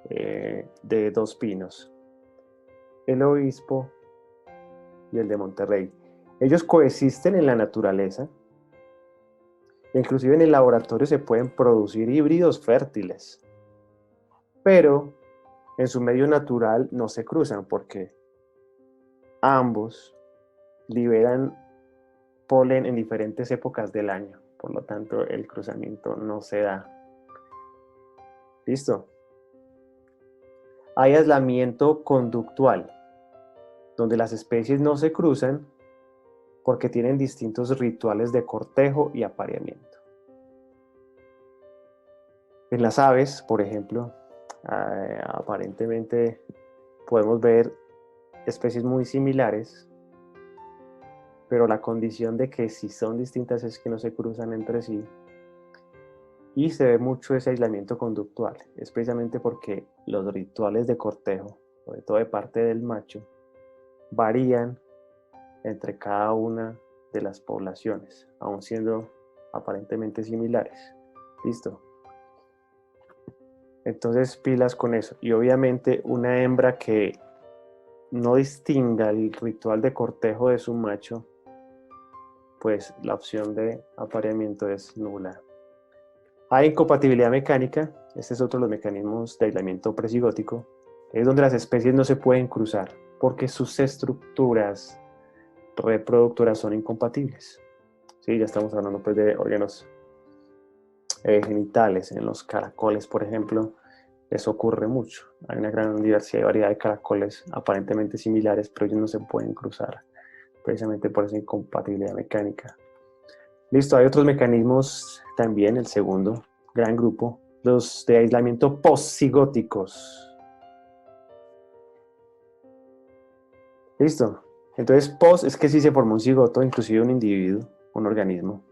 de dos pinos, el obispo y el de Monterrey. Ellos coexisten en la naturaleza, inclusive en el laboratorio se pueden producir híbridos fértiles, pero en su medio natural no se cruzan porque ambos liberan polen en diferentes épocas del año, por lo tanto el cruzamiento no se da. ¿Listo? Hay aislamiento conductual, donde las especies no se cruzan porque tienen distintos rituales de cortejo y apareamiento. En las aves, por ejemplo, aparentemente podemos ver especies muy similares, pero la condición de que si son distintas es que no se cruzan entre sí, y se ve mucho ese aislamiento conductual, es precisamente porque los rituales de cortejo, sobre todo de parte del macho, varían entre cada una de las poblaciones, aun siendo aparentemente similares. ¿Listo? Entonces pilas con eso. Y obviamente una hembra que no distinga el ritual de cortejo de su macho, pues la opción de apareamiento es nula. Hay incompatibilidad mecánica. Este es otro de los mecanismos de aislamiento presigótico. Es donde las especies no se pueden cruzar porque sus estructuras reproductoras son incompatibles. Sí, ya estamos hablando pues de órganos genitales. En los caracoles, por ejemplo, eso ocurre mucho. Hay una gran diversidad y variedad de caracoles aparentemente similares, pero ellos no se pueden cruzar precisamente por esa incompatibilidad mecánica. Listo, hay otros mecanismos también, el segundo gran grupo, los de aislamiento post-cigóticos. Listo. Entonces, post es que sí se formó un cigoto, inclusive un individuo, un organismo.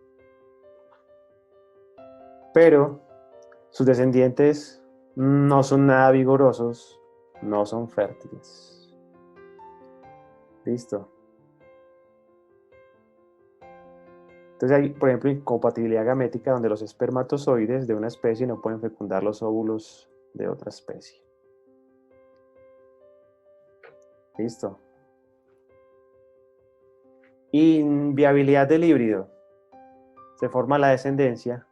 Pero sus descendientes no son nada vigorosos, no son fértiles. Listo. Entonces hay, por ejemplo, incompatibilidad gamética donde los espermatozoides de una especie no pueden fecundar los óvulos de otra especie. Listo. Inviabilidad del híbrido. Se forma la descendencia,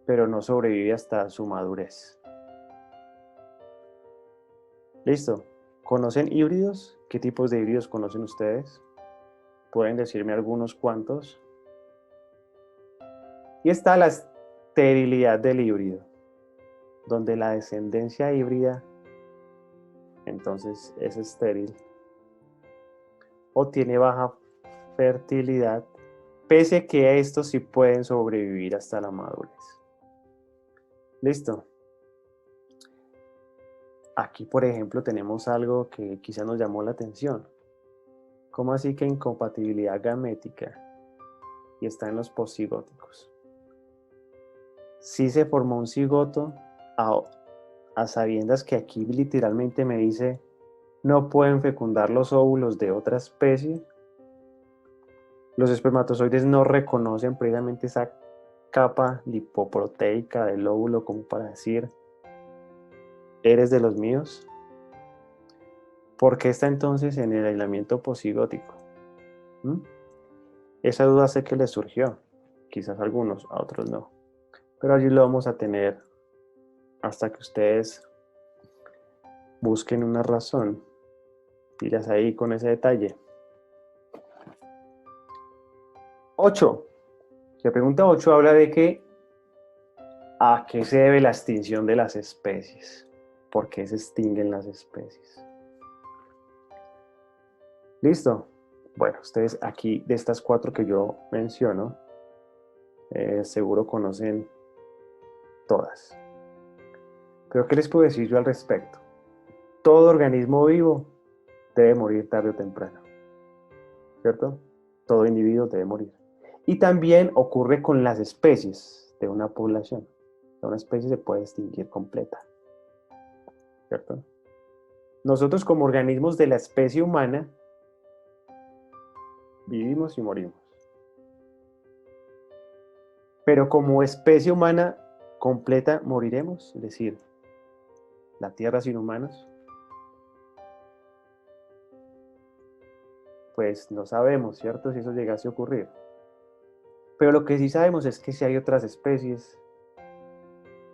pero no sobrevive hasta su madurez. Listo. ¿Conocen híbridos? ¿Qué tipos de híbridos conocen ustedes? ¿Pueden decirme algunos cuantos? Y está la esterilidad del híbrido, donde la descendencia híbrida entonces es estéril o tiene baja fertilidad, pese a que estos sí pueden sobrevivir hasta la madurez. Listo. Aquí, por ejemplo, tenemos algo que quizá nos llamó la atención. ¿Cómo así que incompatibilidad gamética? Y está en los poscigóticos. Sí se formó un cigoto a sabiendas que aquí literalmente me dice no pueden fecundar los óvulos de otra especie. Los espermatozoides no reconocen precisamente esa capa lipoproteica del óvulo como para decir eres de los míos. ¿Por qué está entonces en el aislamiento posigótico? ¿Mm? Esa duda sé que les surgió, quizás a algunos, a otros no, pero allí lo vamos a tener hasta que ustedes busquen una razón. Tiras ahí con ese detalle. 8. La pregunta 8 habla de que ¿a qué se debe la extinción de las especies? ¿Por qué se extinguen las especies? ¿Listo? Bueno, ustedes aquí de estas 4 que yo menciono, seguro conocen todas. Pero ¿qué les puedo decir yo al respecto? Todo organismo vivo debe morir tarde o temprano, ¿cierto? Todo individuo debe morir. Y también ocurre con las especies de una población. Una especie se puede extinguir completa, ¿cierto? Nosotros como organismos de la especie humana vivimos y morimos. Pero como especie humana completa moriremos, es decir, la Tierra sin humanos, pues no sabemos, ¿cierto? Si eso llegase a ocurrir. Pero lo que sí sabemos es que si hay otras especies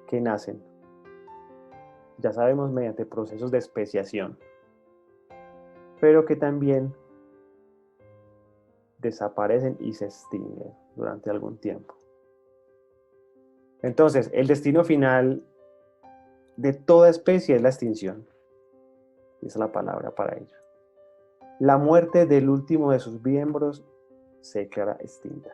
que nacen, ya sabemos mediante procesos de especiación, pero que también desaparecen y se extinguen durante algún tiempo. Entonces, el destino final de toda especie es la extinción. Esa es la palabra para ello. La muerte del último de sus miembros se declara extinta.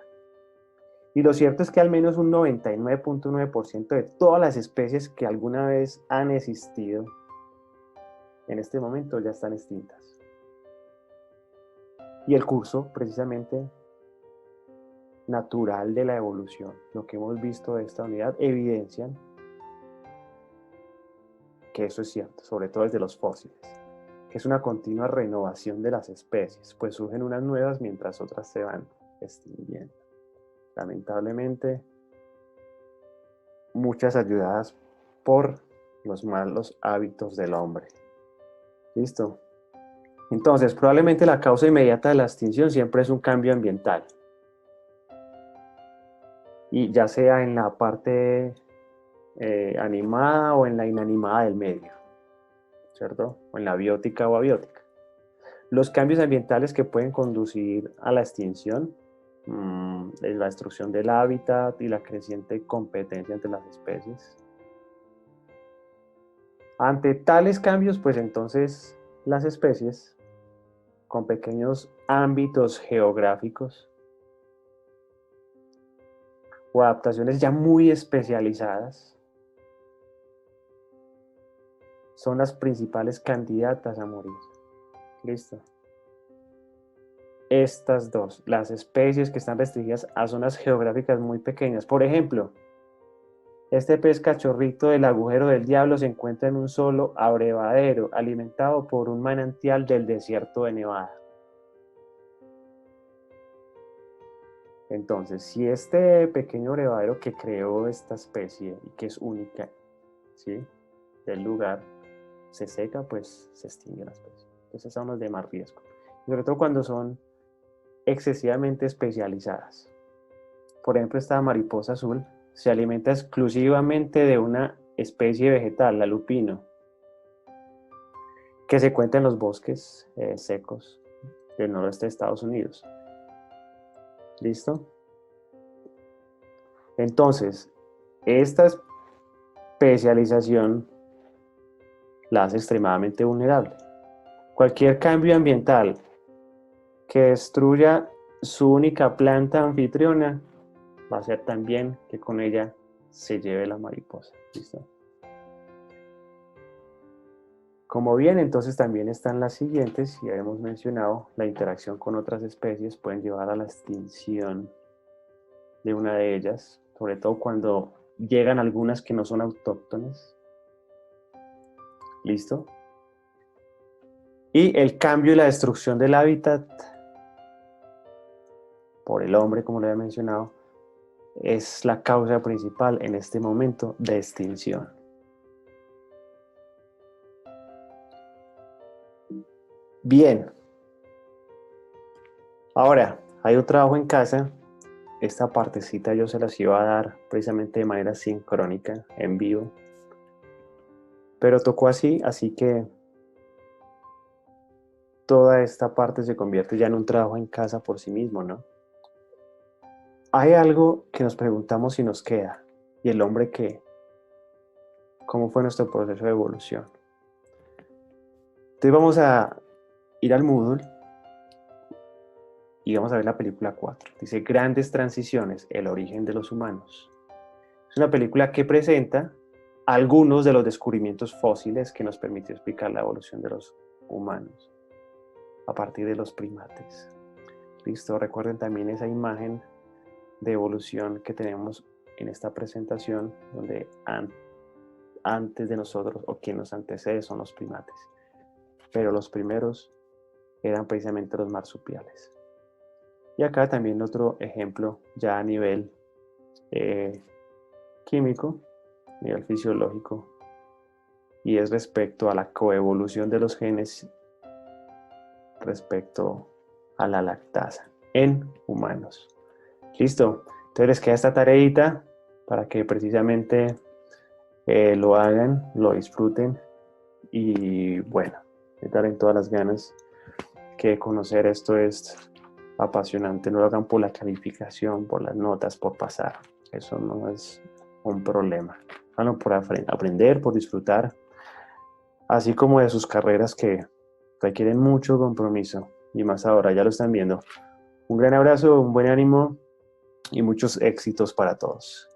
Y lo cierto es que al menos un 99.9% de todas las especies que alguna vez han existido en este momento ya están extintas. Y el curso, precisamente, natural de la evolución, lo que hemos visto de esta unidad, evidencian que eso es cierto, sobre todo desde los fósiles, que es una continua renovación de las especies, pues surgen unas nuevas mientras otras se van extinguiendo. Lamentablemente, muchas ayudadas por los malos hábitos del hombre. ¿Listo? Entonces, probablemente la causa inmediata de la extinción siempre es un cambio ambiental. Y ya sea en la parte animada o en la inanimada del medio, ¿cierto? O en la biótica o abiótica. Los cambios ambientales que pueden conducir a la extinción es la destrucción del hábitat y la creciente competencia entre las especies. Ante tales cambios, pues entonces las especies con pequeños ámbitos geográficos o adaptaciones ya muy especializadas son las principales candidatas a morir. Listo. Estas dos, las especies que están restringidas a zonas geográficas muy pequeñas. Por ejemplo, este pez cachorrito del agujero del diablo se encuentra en un solo abrevadero, alimentado por un manantial del desierto de Nevada. Entonces, si este pequeño abrevadero que creó esta especie y que es única, ¿sí?, del lugar, se seca, pues se extingue la especie. Entonces son los de más riesgo. Y sobre todo cuando son excesivamente especializadas. Por ejemplo, esta mariposa azul se alimenta exclusivamente de una especie vegetal, la lupino, que se encuentra en los bosques secos del noroeste de Estados Unidos. ¿Listo? Entonces, esta especialización la hace extremadamente vulnerable. Cualquier cambio ambiental que destruya su única planta anfitriona va a hacer también que con ella se lleve la mariposa. ¿Listo? Como bien, entonces también están las siguientes, ya hemos mencionado, la interacción con otras especies pueden llevar a la extinción de una de ellas, sobre todo cuando llegan algunas que no son autóctonas. ¿Listo? Y el cambio y la destrucción del hábitat por el hombre, como lo había mencionado, es la causa principal en este momento de extinción. Bien. Ahora, hay un trabajo en casa. Esta partecita yo se las iba a dar precisamente de manera sincrónica, en vivo. Pero tocó así, así que toda esta parte se convierte ya en un trabajo en casa por sí mismo, ¿no? Hay algo que nos preguntamos si nos queda. ¿Y el hombre qué? ¿Cómo fue nuestro proceso de evolución? Entonces vamos a ir al Moodle y vamos a ver la película 4. Dice Grandes Transiciones, el origen de los humanos. Es una película que presenta algunos de los descubrimientos fósiles que nos permitió explicar la evolución de los humanos a partir de los primates. Listo, recuerden también esa imagen de evolución que tenemos en esta presentación, donde antes de nosotros o quien nos antecede son los primates, pero los primeros eran precisamente los marsupiales. Y acá también otro ejemplo ya a nivel químico, a nivel fisiológico, y es respecto a la coevolución de los genes respecto a la lactasa en humanos. Listo, entonces les queda esta tareita para que precisamente lo hagan, lo disfruten y bueno, me darán todas las ganas que conocer esto es apasionante. No lo hagan por la calificación, por las notas, por pasar. Eso no es un problema. Háganlo por aprender, por disfrutar, así como de sus carreras que requieren mucho compromiso y más ahora, ya lo están viendo. Un gran abrazo, un buen ánimo y muchos éxitos para todos.